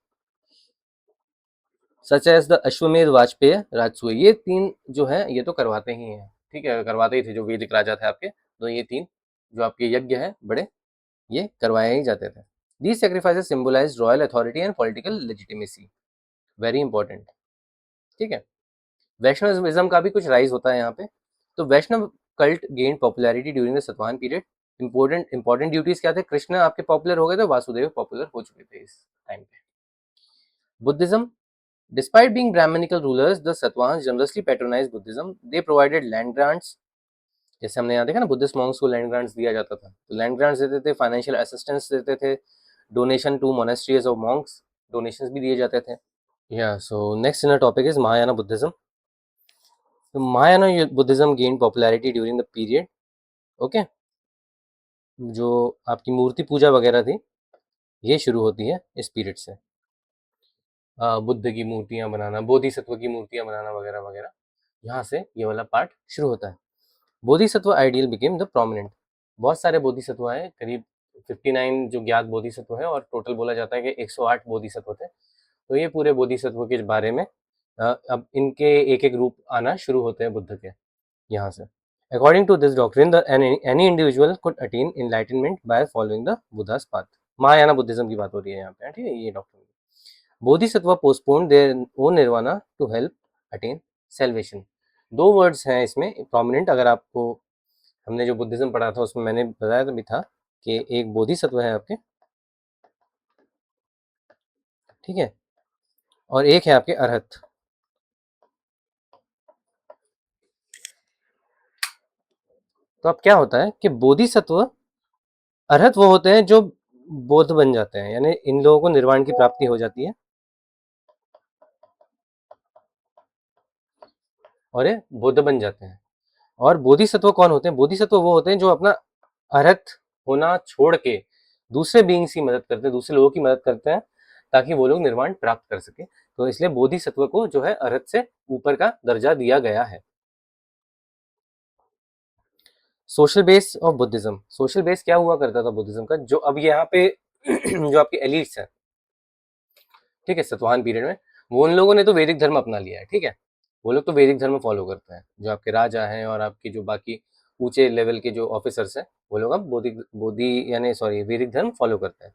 such as the Ashvamedha Vajapeya राजसूय। ये तीन जो है ये तो करवाते ही हैं, ठीक है, करवाते ही थे जो वैदिक राजा थे आपके। तो ये तीन जो आपके यज्ञ है बड़े, ये करवाए ही जाते थे। These sacrifices symbolize royal authority and political legitimacy. Very important. ठीक है। वैष्णविज्म का भी कुछ राइज होता है यहाँ पे। तो Vaishnava cult gain popularity during the Satavahana period. Important duties क्या थे? कृष्ण आपके पॉपुलर हो गए थे, वासुदेव पॉपुलर हो चुके थे इस टाइम पे। Buddhism. Despite being Brahminical rulers, the Satvahans generously patronized Buddhism. They provided land grants. जैसे हमने यहाँ देखा ना, बुद्धिस्ट मॉन्क्स को लैंड ग्रांट्स दिया जाता था, तो लैंड ग्रांट्स देते थे, फाइनेंशियल असिस्टेंस देते थे, donation to monasteries of monks, donations भी दिए जाते थे। या so next in a topic is Mahayana Buddhism. तो Mahayana Buddhism gain popularity during the period. Okay. जो आपकी मूर्ति पूजा वगैरह थी ये शुरू होती है इस पीरियड से। बुद्ध की मूर्तियां बनाना, बोधिसत्व की मूर्तियां बनाना वगैरह वगैरह, यहाँ से ये वाला पार्ट शुरू होता है। Bodhisattva ideal became the prominent. बहुत सारे बोधिसत्व आए, करीब 59 जो ज्ञात बोधिसत्व है, और टोटल बोला जाता है कि 108 बोधिसत्व थे। तो ये पूरे बोधिसत्व के बारे में अब इनके एक एक रूप आना शुरू होते हैं बुद्ध के यहाँ से। According to this doctrine any individual could attain enlightenment by following the Buddha's path. Mahayana Buddhism की बात हो रही है यहाँ पे, ठीक है, ये doctrine. Bodhisattva postpone their own nirvana to help attain salvation. दो वर्ड्स हैं इसमें प्रोमिनेंट, अगर आपको हमने जो बुद्धिज्म पढ़ा था उसमें मैंने बताया तो भी था कि एक बोधिसत्व है आपके, ठीक है, और एक है आपके अरहत। तो अब क्या होता है कि बोधिसत्व, अरहत वो होते हैं जो बोध बन जाते हैं, यानी इन लोगों को निर्वाण की प्राप्ति हो जाती है, और ये बुद्ध बन जाते हैं। और बोधिसत्व कौन होते हैं? बोधिसत्व वो होते हैं जो अपना अरहत होना छोड़ के दूसरे बीइंग्स की मदद करते हैं, दूसरे लोगों की मदद करते हैं, ताकि वो लोग निर्वाण प्राप्त कर सके। तो इसलिए बोधिसत्व को जो है अरहत से ऊपर का दर्जा दिया गया है। Social base of Buddhism. Social base क्या हुआ करता था बुद्धिज्म का, जो अब यहाँ पे जो आपके एलिट्स हैं, ठीक है, सतवाहन पीरियड में, वो उन लोगों ने तो वैदिक धर्म अपना लिया है, ठीक है, वो लोग तो वैदिक धर्म फॉलो करते हैं। जो आपके राजा हैं और आपके जो बाकी ऊंचे लेवल के जो ऑफिसर्स हैं, वो लोग अब बोधि यानी सॉरी वैदिक धर्म फॉलो करते हैं।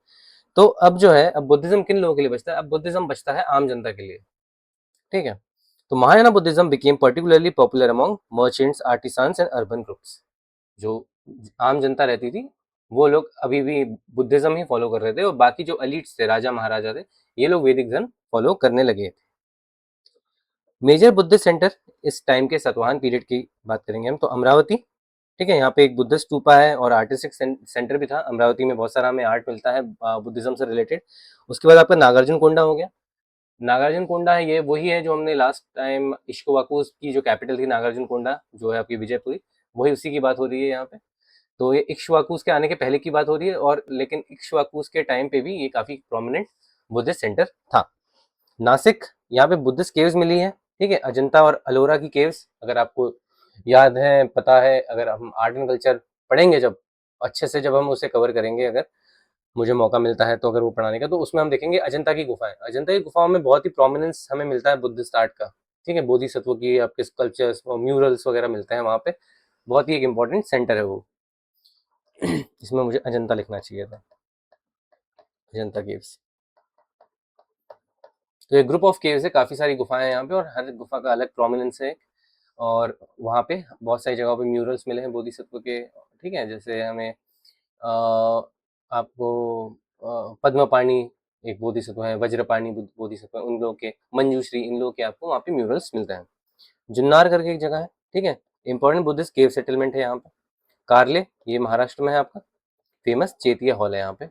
तो अब जो है, अब बुद्धिज्म किन लोगों के लिए बचता है? अब बुद्धिज्म बचता है आम जनता के लिए, ठीक है। तो Mahayana Buddhism became particularly popular among merchants, artisans and urban groups. जो आम जनता रहती थी वो लोग अभी भी बुद्धिज्म ही फॉलो कर रहे थे, और बाकी जो एलिट्स थे, राजा महाराजा थे, ये लोग वैदिक धर्म फॉलो करने लगे थे। मेजर बुद्धिस्ट सेंटर इस टाइम के सतवाहन पीरियड की बात करेंगे हम तो अमरावती, ठीक है, यहाँ पे एक बुद्धिस्ट स्तूपा है और आर्टिस्टिक सेंटर भी था। अमरावती में बहुत सारा हमें आर्ट मिलता है बुद्धिज्म से रिलेटेड। उसके बाद आपका नागार्जुन कोंडा हो गया। नागार्जुन कोंडा है, ये वही है जो हमने लास्ट टाइम इश्कोवाकू की जो कैपिटल थी नागार्जुन कोंडा, जो है आपकी विजयपुरी, वही उसी की बात हो रही है यहाँ पे। तो ये इक्ष्वाकुस के आने के पहले की बात हो रही है, और लेकिन इक्ष्वाकुस के टाइम पे भी ये काफी प्रोमिनेंट बुद्धिस्ट सेंटर था। नासिक, यहाँ पे बुद्धिस्ट केव्स मिली है, ठीक है, अजंता और अलोरा की केव्स, अगर आपको याद है, पता है, अगर हम आर्ट एंड कल्चर पढ़ेंगे जब अच्छे से, जब हम उसे कवर करेंगे, अगर मुझे मौका मिलता है तो, अगर वो पढ़ाने का, तो उसमें हम देखेंगे अजंता की गुफाएं। अजंता की गुफाओं में बहुत ही प्रोमिनेंस हमें मिलता है बुद्धिस्ट आर्ट का, ठीक है, बोधिसत्व की आपके स्कल्पचर्स और म्यूरल्स वगैरह मिलते हैं वहाँ पे। बहुत ही एक इंपॉर्टेंट सेंटर है वो। इसमें मुझे अजंता लिखना चाहिए था, अजंता केव्स। तो ये ग्रुप ऑफ केव्स है, काफी सारी गुफाएं हैं यहाँ पे, और हर गुफा का अलग प्रोमिनेंस है। और वहाँ पे बहुत सारी जगहों पे म्यूरल्स मिले हैं बोधिसत्व के, ठीक है, जैसे हमें आपको पद्मपाणि एक बोधिसत्व है, वज्रपाणि बोधिसत्व है, उन लोगों के, मंजूश्री, इन लोगों के आपको वहाँ पे म्यूरल्स मिलते हैं। जुन्नार करके एक जगह है, ठीक है, इंपॉर्टेंट बुद्धिस्ट केव सेटलमेंट है यहाँ पे। कार्ले, ये महाराष्ट्र में है आपका, फेमस चेतिया हॉल है यहाँ पे।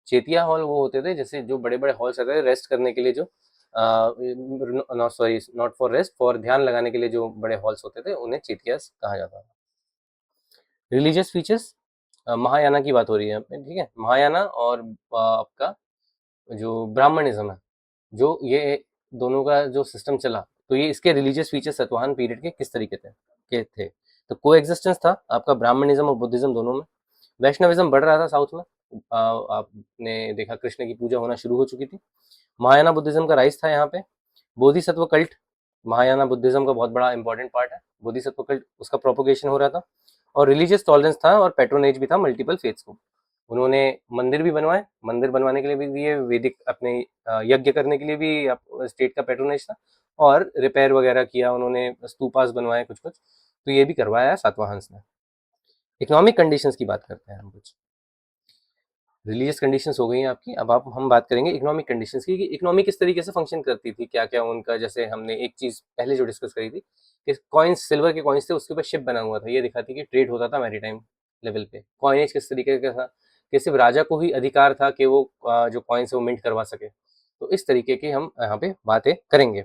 चेतिया हॉल वो होते थे जैसे जो बड़े बड़े हॉल्स रहते थे रेस्ट करने के लिए, जो not sorry not for rest, for ध्यान लगाने के लिए जो बड़े हॉल्स होते थे उन्हें चेतियास कहा जाता था। रिलीजियस फीचर्स, महायाना की बात हो रही है यहाँ पे, ठीक है, महायाना और आपका जो ब्राह्मणिज्म है, जो ये दोनों का जो सिस्टम चला, तो ये इसके रिलीजियस फीचर्स सतवाहन पीरियड के किस तरीके थे। तो को एग्जिस्टेंस था आपका ब्राह्मणिज्म और बुद्धिज्म दोनों में। वैष्णविज्म बढ़ रहा था साउथ में, आपने देखा कृष्ण की पूजा होना शुरू हो चुकी थी। महायाना बुद्धिज्म का राइज था यहाँ पे। बोधिसत्व कल्ट महायाना बुद्धिज्म का बहुत बड़ा इंपॉर्टेंट पार्ट है। बोधिसत्व कल्ट उसका प्रोपोगेशन हो रहा था, और रिलीजियस टॉलरेंस था और पैट्रोनेज भी था मल्टीपल फेथ्स को। उन्होंने मंदिर भी बनवाए, मंदिर बनवाने के लिए भी ये वैदिक अपने यज्ञ करने के लिए भी स्टेट का पैट्रोनेज था, और रिपेयर वगैरह किया उन्होंने, स्तूपास बनवाए कुछ कुछ, तो ये भी करवाया सातवाहन ने। इकोनॉमिक कंडीशंस की बात करते हैं हम कुछ। रिलीजियस कंडीशंस हो गई हैं आपकी, अब आप हम बात करेंगे इकोनॉमिक कंडीशंस की, कि इकोनॉमी किस तरीके से फंक्शन करती थी, क्या क्या उनका, जैसे हमने एक चीज पहले जो डिस्कस करी थी कि कॉइन्स, सिल्वर के कॉइन्स थे, उसके ऊपर शिप बना हुआ था, ये दिखाती कि ट्रेड होता था मैरीटाइम लेवल पे। कॉइनेज किस तरीके का था कि सिर्फ राजा को ही अधिकार था कि वो जो कॉइन्स है वो मिंट करवा सके, तो इस तरीके की हम यहाँ पे बातें करेंगे।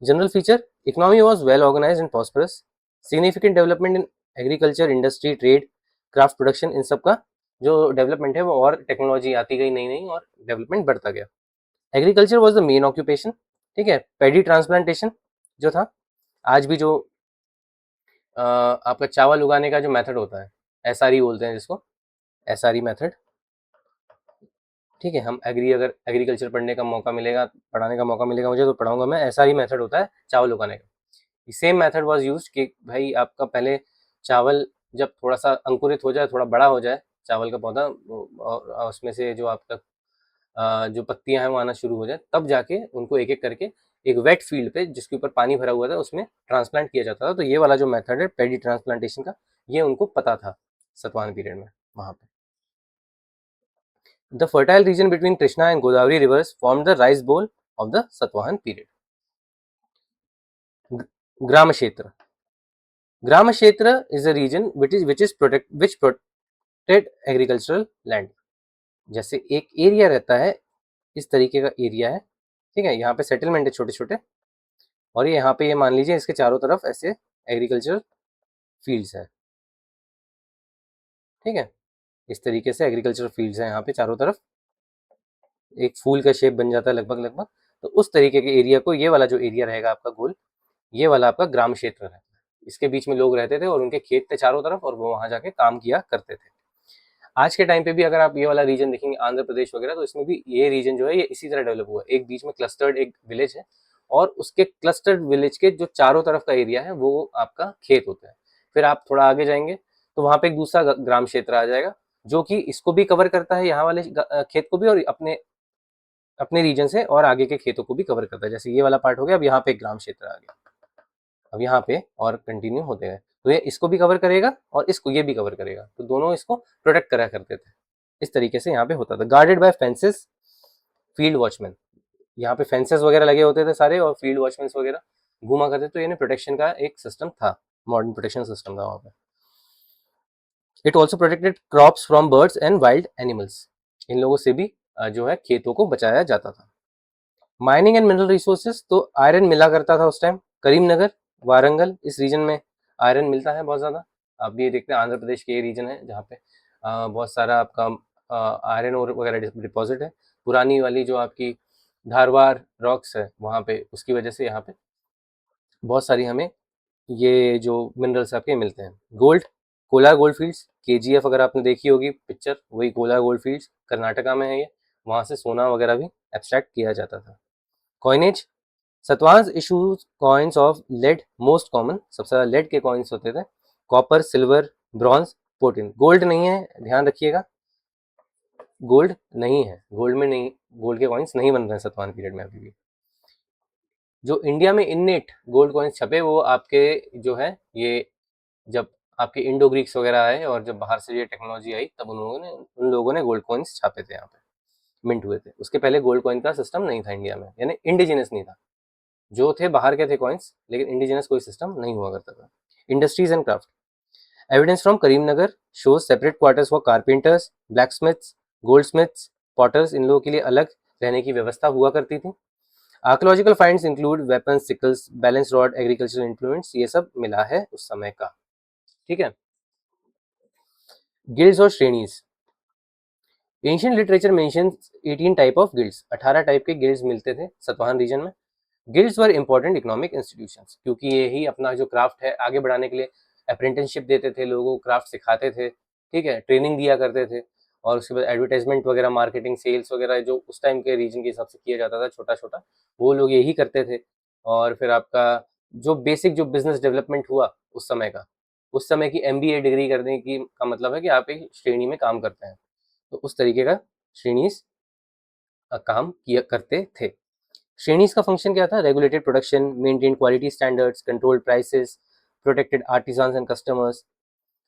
General feature, economy was well organise and prosperous, significant development in agriculture, industry, trade, craft production, इन सब का जो डेवलपमेंट है वो, और टेक्नोलॉजी आती गई नई नई, और डेवलपमेंट बढ़ता गया। Agriculture was the main occupation, ठीक है, पेडी ट्रांसप्लांटेशन जो था, आज भी जो आपका चावल उगाने का जो मेथड होता है, एसआरई बोलते हैं जिसको, एसआरई मेथड, ठीक है, हम अगर एग्रीकल्चर पढ़ने का मौका मिलेगा, पढ़ाने का मौका मिलेगा मुझे, तो पढ़ाऊंगा मैं। एसआरई मेथड होता है चावल उगाने का। सेम मेथड वाज यूज्ड कि भाई आपका पहले चावल जब थोड़ा सा अंकुरित हो जाए, थोड़ा बड़ा हो जाए चावल का पौधा, और उसमें से जो आपका जो पत्तियां हैं वो आना शुरू हो जाए, तब जाके उनको एक एक करके एक वेट फील्ड पे जिसके ऊपर पानी भरा हुआ था उसमें ट्रांसप्लांट किया जाता था। तो ये वाला जो मेथड है पेडी ट्रांसप्लांटेशन का, ये उनको पता था सतवाहन पीरियड में वहां पे। The fertile region between Krishna and Godavari rivers form the rice bowl of the Satavahana period. Grama kshetra, grama kshetra is a region which protected agricultural land. जैसे एक एरिया रहता है, इस तरीके का एरिया है, ठीक है, यहाँ पे सेटलमेंट है छोटे छोटे, और ये यहाँ पे ये मान लीजिए इसके चारों तरफ ऐसे एग्रीकल्चर फील्ड्स है, ठीक है, इस तरीके से एग्रीकल्चर फील्ड्स है यहाँ पे चारों तरफ, एक फूल का शेप बन जाता है लगभग लगभग। तो उस तरीके के एरिया को, ये वाला जो एरिया रहेगा आपका गोल, ये वाला आपका ग्राम क्षेत्र है। इसके बीच में लोग रहते थे और उनके खेत थे चारों तरफ, और वो वहां जाके काम किया करते थे। आज के टाइम पे भी अगर आप ये वाला रीजन देखेंगे आंध्र प्रदेश वगैरह, तो इसमें भी ये रीजन जो है ये इसी तरह डेवलप हुआ है। एक बीच में क्लस्टर्ड एक विलेज है, और उसके क्लस्टर्ड विलेज के जो चारों तरफ का एरिया है वो आपका खेत होता है। फिर आप थोड़ा आगे जाएंगे तो वहां पे एक दूसरा ग्राम क्षेत्र आ जाएगा, जो कि इसको भी कवर करता है, यहाँ वाले खेत को भी, और अपने अपने रीजन से और आगे के खेतों को भी कवर करता है। जैसे ये वाला पार्ट हो गया, अब यहाँ पे एक ग्राम क्षेत्र आ गया, अब यहाँ पे और कंटिन्यू होते हैं, तो ये इसको भी कवर करेगा और इसको ये भी कवर करेगा, तो दोनों इसको प्रोटेक्ट करा करते थे। इस तरीके से यहाँ पे होता था। Guarded by fences, field watchman, यहाँ पे फेंसेस वगैरह लगे होते थे सारे, और फील्ड वॉचमैन वगैरह घुमा करते, तो ये प्रोटेक्शन का एक सिस्टम था, मॉडर्न प्रोटेक्शन सिस्टम था वहाँ पे। It also protected crops from birds and wild animals, इन लोगों से भी जो है खेतों को बचाया जाता था। माइनिंग एंड मिनरल रिसोर्सेज, तो आयरन मिला करता था उस टाइम, करीमनगर, वारंगल, इस रीजन में आयरन मिलता है बहुत ज़्यादा। आप ये देखते हैं आंध्र प्रदेश के ये रीजन है जहाँ पे बहुत सारा आपका आयरन और वगैरह डिपॉजिट है। पुरानी वाली जो आपकी धारवार रॉक्स है वहाँ पे, उसकी वजह से यहाँ पे बहुत सारी हमें ये जो मिनरल्स आपके मिलते हैं। Gold, Kolar gold fields, KGF अगर आपने देखी होगी पिक्चर, वही कोलार गोल्ड फील्ड्स कर्नाटका में है ये, वहाँ से सोना वगैरह भी एक्सट्रैक्ट किया जाता था। Coinage, Satavahana issues coins of lead most common, सबसे ज़्यादा लेड के कॉइन्स होते थे, copper, silver, bronze, potin. Gold नहीं है, ध्यान रखिएगा, गोल्ड नहीं है, गोल्ड में नहीं, गोल्ड के कॉइन्स नहीं बन रहे हैं सतवाहन पीरियड में अभी भी। जो इंडिया में इन्नेट गोल्ड कॉइन्स छपे वो आपके जो है ये जब आपके इंडो ग्रीक्स वगैरह आए और जब बाहर से ये टेक्नोलॉजी आई तब उन लोगों ने गोल्ड कॉइन्स छापे थे यहाँ पे, मिंट हुए थे। उसके पहले गोल्ड कॉइन का सिस्टम नहीं था इंडिया में, यानी इंडिजिनस नहीं था। जो थे बाहर के थे कॉइन्स, लेकिन इंडिजिनस कोई सिस्टम नहीं हुआ करता था। Industries and craft, evidence from Karimnagar shows separate quarters for carpenters, blacksmiths, goldsmiths, potters, इन लोगों के लिए अलग रहने की व्यवस्था हुआ करती थी। Archaeological finds include weapons, sicles, balance rod, agricultural implements, ये सब मिला है उस समय का। ठीक है। गिल्ड्स और shrenis, ancient literature mentions 18 type of guilds, 18 type के गिल्ड्स मिलते थे सतवाहन रीजन में। Guilds were important economic institutions, क्योंकि ये ही अपना जो क्राफ्ट है आगे बढ़ाने के लिए अप्रेंटिसशिप देते थे, लोगों को क्राफ्ट सिखाते थे, ठीक है, ट्रेनिंग दिया करते थे, और उसके बाद एडवर्टाइजमेंट वगैरह, मार्केटिंग, सेल्स वगैरह जो उस टाइम के रीजन के हिसाब से किया जाता था छोटा छोटा, वो लोग यही करते थे। और फिर आपका जो बेसिक जो बिजनेस डेवलपमेंट हुआ उस समय का, उस समय की MBA डिग्री करने की का मतलब है कि आप एक श्रेणी में काम करते हैं, तो उस तरीके का श्रेणीज काम किया करते थे। श्रेणीज का फंक्शन क्या था? Regulated production, maintain quality standards, controlled prices, protected artisans and customers,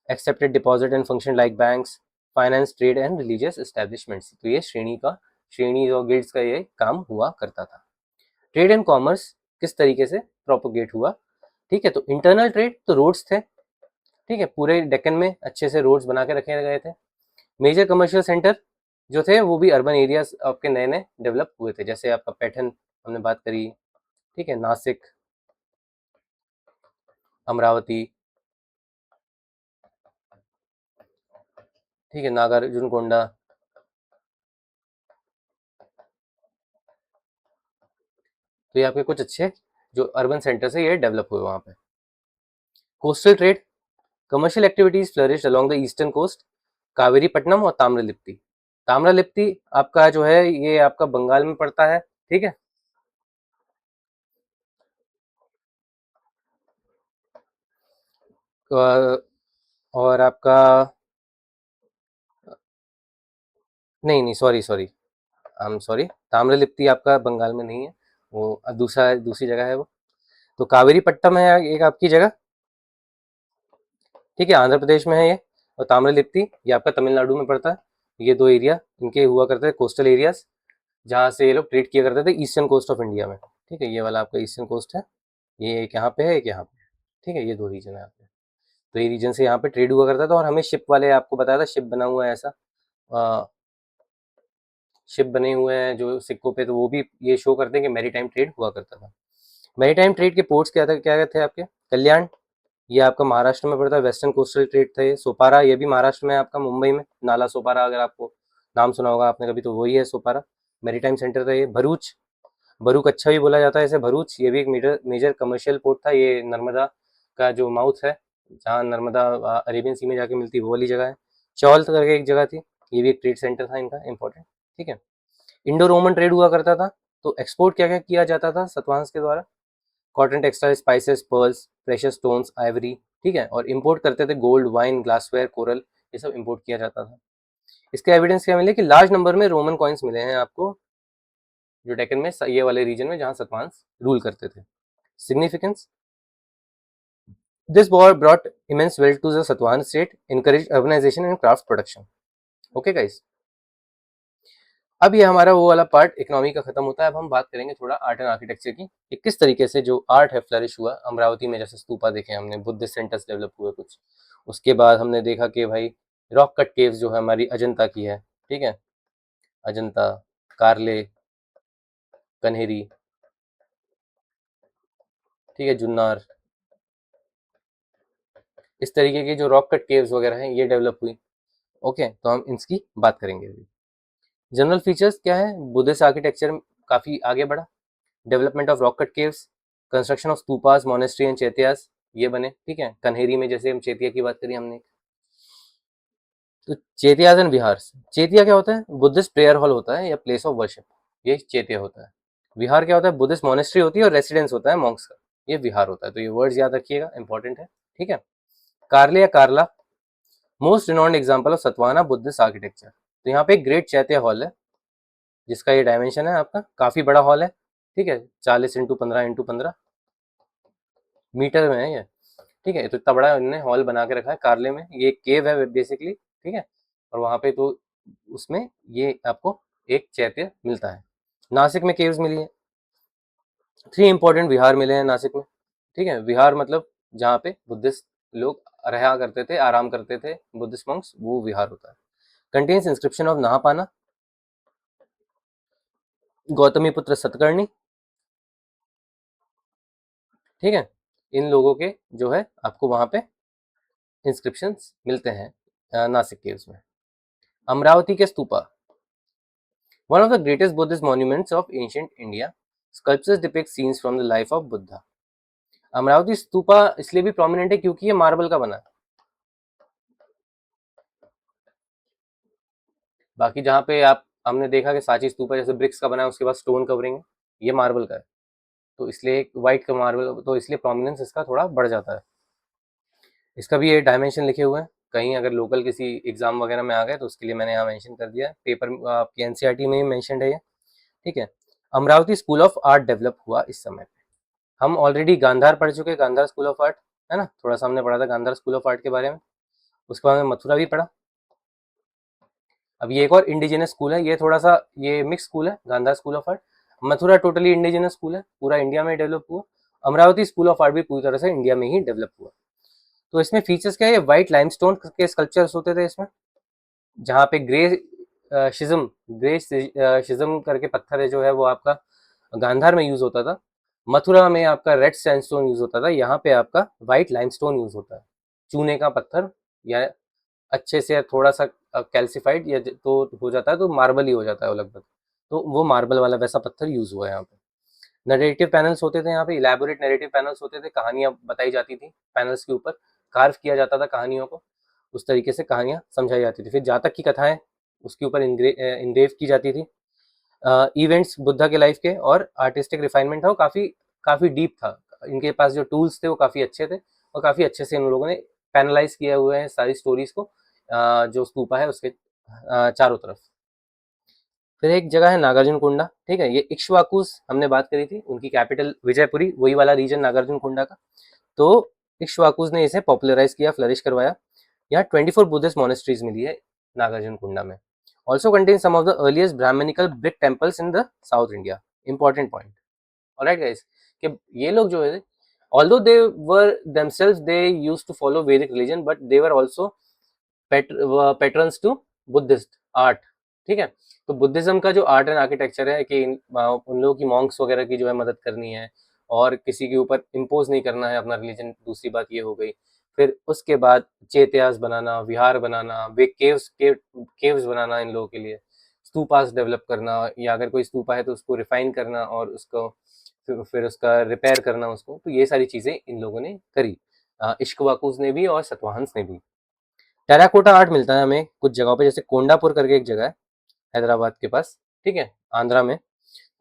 accepted deposit and function like banks, finance, trade and religious establishments. तो ये श्रेणीज और गिल्ड्स का ये काम हुआ करता था। ट्रेड एंड कॉमर्स किस तरीके से प्रोपोगेट हुआ? ठीक है, तो इंटरनल ट्रेड तो रोड्स थे, ठीक है, पूरे डेक्कन में अच्छे से रोड्स बना के रखे गए थे। मेजर कमर्शियल सेंटर जो थे वो भी अर्बन एरियाज आपके नए नए डेवलप हुए थे, जैसे आपका पैठन हमने बात करी, ठीक है, नासिक, अमरावती, ठीक है, नागार्जुनकोंडा। तो ये आपके कुछ अच्छे जो अर्बन सेंटर से ये डेवलप हुए वहां पे। Coastal trade, commercial activities flourish along the eastern coast, Kaveripattinam और ताम्रलिप्ति। ताम्रलिप्ति आपका जो है ये आपका बंगाल में पड़ता है, ठीक है। और आपका नहीं नहीं, sorry sorry, I am sorry, Tamralipti आपका बंगाल में नहीं है, वो दूसरी जगह है वो। तो कावेरीपट्टम है एक आपकी जगह, ठीक है, आंध्र प्रदेश में है ये। और ताम्रलिप्ति ये आपका तमिलनाडु में पड़ता है। ये दो एरिया इनके हुआ करते थे कोस्टल एरियाज, जहाँ से ये लोग ट्रेड किया करते थे ईस्टर्न कोस्ट ऑफ इंडिया में, ठीक है। ये वाला आपका ईस्टर्न कोस्ट है, ये एक यहाँ पे है, एक यहाँ पे, ठीक है, ये दो रीजन है यहाँ पे। तो ये रीजन से यहाँ पे ट्रेड हुआ करता था, और हमें शिप वाले आपको बताया था, शिप बना हुआ है ऐसा, शिप बने हुए हैं जो सिक्कों पे, तो वो भी ये शो करते हैं कि मैरीटाइम ट्रेड हुआ करता था। मैरीटाइम ट्रेड के पोर्ट्स क्या थे आपके? कल्याण, ये आपका महाराष्ट्र में पड़ता है, वेस्टर्न कोस्टल ट्रेड था ये। सोपारा, ये भी महाराष्ट्र में, आपका मुंबई में नाला सोपारा, अगर आपको नाम सुना होगा आपने कभी, तो वही है सोपारा, मैरीटाइम सेंटर था ये। भरूच, भरूच अच्छा भी बोला जाता है इसे, भरूच, ये भी एक मेजर कमर्शियल पोर्ट था, ये नर्मदा का जो माउथ है, जहाँ नर्मदा अरेबियन सी में जाके मिलती है, वो वाली जगह है। चौल करके एक जगह थी, ये भी एक ट्रेड सेंटर था इनका इंपॉर्टेंट, ठीक है। इंडो रोमन ट्रेड हुआ करता था, तो एक्सपोर्ट क्या क्या किया जाता था सतवाहंस के द्वारा? Cotton, textile, spices, pearls, precious stones, Ivory, ठीक है। और इंपोर्ट करते थे गोल्ड, वाइन, ग्लासवेयर, कोरल, ये सब इंपोर्ट किया जाता था। इसके एविडेंस क्या मिले कि लार्ज नंबर में रोमन कॉइन्स मिले हैं आपको, जो डेक्कन में, ये वाले रीजन में जहाँ सतवाहंस रूल करते थे। Significance, this war brought immense wealth to the Satavahana state, encouraged urbanization and craft production. Okay guys, अब ये हमारा वो वाला पार्ट इकोनॉमी का खत्म होता है। अब हम बात करेंगे थोड़ा आर्ट एंड आर्किटेक्चर की, कि किस तरीके से जो आर्ट है फ्लरिश हुआ अमरावती में। जैसे स्तूपा देखे हमने, बुद्धिस्ट सेंटर्स डेवलप हुए कुछ, उसके बाद हमने देखा कि भाई रॉक कट केव्स जो है हमारी अजंता की है, ठीक है, अजंता, कारले, कन्हेरी, ठीक है, जुन्नार, इस तरीके की जो रॉक कट केव्स वगैरह हैं ये डेवलप हुई। ओके, तो हम इसकी बात करेंगे। जनरल फीचर्स क्या है? बुद्धिस्ट आर्किटेक्चर काफी आगे बढ़ा, development of rock cut caves, construction of stupas, monastery and chaityas, ये बने, ठीक है। कन्हेरी में जैसे हम चैत्या की बात करी हमने, तो चैत्यास एंड विहार, चैत्या क्या होता है? बुद्धिस्ट प्रेयर हॉल होता है या प्लेस ऑफ वर्शिप, ये चैत्या होता है। विहार क्या होता है? बुद्धिस्ट मोनेस्ट्री होती है और रेसिडेंस होता है मॉन्क्स का, ये विहार होता है। तो ये वर्ड्स याद रखिएगा, इंपॉर्टेंट है, ठीक है। कारले या Karla, most renowned example of Satavahana Buddhist architecture. तो यहाँ पे एक ग्रेट चैत्य हॉल है, जिसका ये डायमेंशन है आपका, काफी बड़ा हॉल है, ठीक है, 40 × 15 × 15 मीटर में है ये। ठीक है, तो इतना बड़ा इन्होंने हॉल बना के रखा है कार्ले में, ये केव है बेसिकली, ठीक है। और वहाँ पे तो उसमें ये आपको एक चैत्य मिलता है। नासिक में केव्स मिली है, 3 इंपॉर्टेंट विहार मिले हैं नासिक में, ठीक है। विहार मतलब जहाँ पे बुद्धिस्ट लोग रहा करते थे, आराम करते थे, बुद्धिस्ट मॉन्क्स, वो विहार होता है। कंटेन्स इंस्क्रिप्शन ऑफ नहापाना, गौतमी पुत्र सतकर्णी, ठीक है। इन लोगों के जो है आपको वहाँ पे इंस्क्रिप्शंस मिलते हैं नासिक केव्स में। अमरावती के stupa, one of the greatest Buddhist monuments of ancient India, sculptures depict scenes from the life of Buddha. Amravati stupa इसलिए भी प्रोमिनेंट है क्योंकि ये मार्बल का बना है। बाकी जहाँ पे आप हमने देखा कि सांची स्तूपा जैसे ब्रिक्स का बना है, उसके बाद स्टोन कवरिंग है, ये मार्बल का है, तो इसलिए व्हाइट का मार्बल, तो इसलिए प्रोमिनेंस इसका थोड़ा बढ़ जाता है। इसका भी ये डायमेंशन लिखे हुए हैं, कहीं अगर लोकल किसी एग्जाम वगैरह में आ गए तो उसके लिए मैंने यहाँ मेंशन कर दिया है, पेपर आपकी एनसीईआरटी में ही मेंशनड है ये, ठीक है। Amravati school of art develop हुआ इस समय पे। हम ऑलरेडी गांधार पढ़ चुके हैं, गांधार स्कूल ऑफ आर्ट, है ना, थोड़ा सा हमने पढ़ा था गांधार स्कूल ऑफ आर्ट के बारे में। उसके बाद में मथुरा भी पढ़ा। अब ये एक और इंडिजिनस स्कूल है, ये थोड़ा सा ये मिक्स स्कूल है, Gandhara school of art. Mathura totally indigenous school है, पूरा इंडिया में डेवलप हुआ। अमरावती स्कूल ऑफ आर्ट भी पूरी तरह से इंडिया में ही डेवलप हुआ। तो इसमें फीचर्स क्या है, व्हाइट लाइमस्टोन के स्कल्पचर्स होते थे इसमें, जहाँ पे ग्रे शिज्म करके पत्थर है जो है वो आपका गांधार में यूज होता था। मथुरा में आपका रेड सैंडस्टोन यूज होता था, यहाँ पे आपका व्हाइट लाइमस्टोन यूज होता है, चूने का पत्थर, या अच्छे से थोड़ा सा कैल्सिफाइड या तो हो जाता है, तो मार्बल ही हो जाता है वो लगभग, तो वो मार्बल वाला वैसा पत्थर यूज हुआ है यहाँ पे। नरेटिव पैनल्स होते थे यहाँ पे, इलेबोरेट नरेटिव पैनल्स होते थे, कहानियां बताई जाती थी पैनल्स के ऊपर, कार्व किया जाता था कहानियों को, उस तरीके से कहानियां समझाई जाती थी। फिर जातक की कथाएं उसके ऊपर इंग्रेव की जाती थी। इवेंट्स बुद्धा के लाइफ के, और आर्टिस्टिक रिफाइनमेंट था वो काफ़ी काफ़ी डीप था, इनके पास जो टूल्स थे वो काफ़ी अच्छे थे, और काफ़ी अच्छे से इन लोगों ने पैनलाइज किए हुए हैं सारी स्टोरीज को, जो स्तूपा है उसके चारों तरफ। फिर एक जगह है नागार्जुन कुंडा, ठीक है, ये इक्ष्वाकुस हमने बात करी थी, उनकी कैपिटल विजयपुरी, वही वाला रीजन नागार्जुन कुंडा का। तो इक्ष्वाकुस ने इसे पॉपुलराइज किया, फ्लरिश करवाया। यहाँ 24 बुद्धिस्ट मोनेस्ट्रीज मिली है नागार्जुन कुंडा में। Also contain some of the earliest Brahmanical brick temples in the south India. Important point, alright guys, कि ये लोग जो है, although they were themselves they used to follow Vedic religion, but they were also patrons to Buddhist art, ठीक है। तो Buddhism का जो आर्ट एंड आर्किटेक्चर है कि उन लोगों की मॉन्क्स वगैरह की जो है मदद करनी है, और किसी के ऊपर इम्पोज नहीं करना है अपना रिलीजन, दूसरी बात ये हो गई। फिर उसके बाद चेत्यास बनाना, विहार बनाना, वे केव्स बनाना इन लोगों के लिए, स्तूपास डेवलप करना, या अगर कोई स्तूपा है तो उसको रिफाइन करना और उसको फिर उसका रिपेयर करना उसको, तो ये सारी चीजें इन लोगों ने करी, इश्कवाकुज ने भी और सतवाहंस ने भी। टेराकोटा आर्ट मिलता है हमें कुछ जगहों पे, जैसे कोंडापुर करके एक जगह है हैदराबाद के पास, ठीक है, आंध्रा में।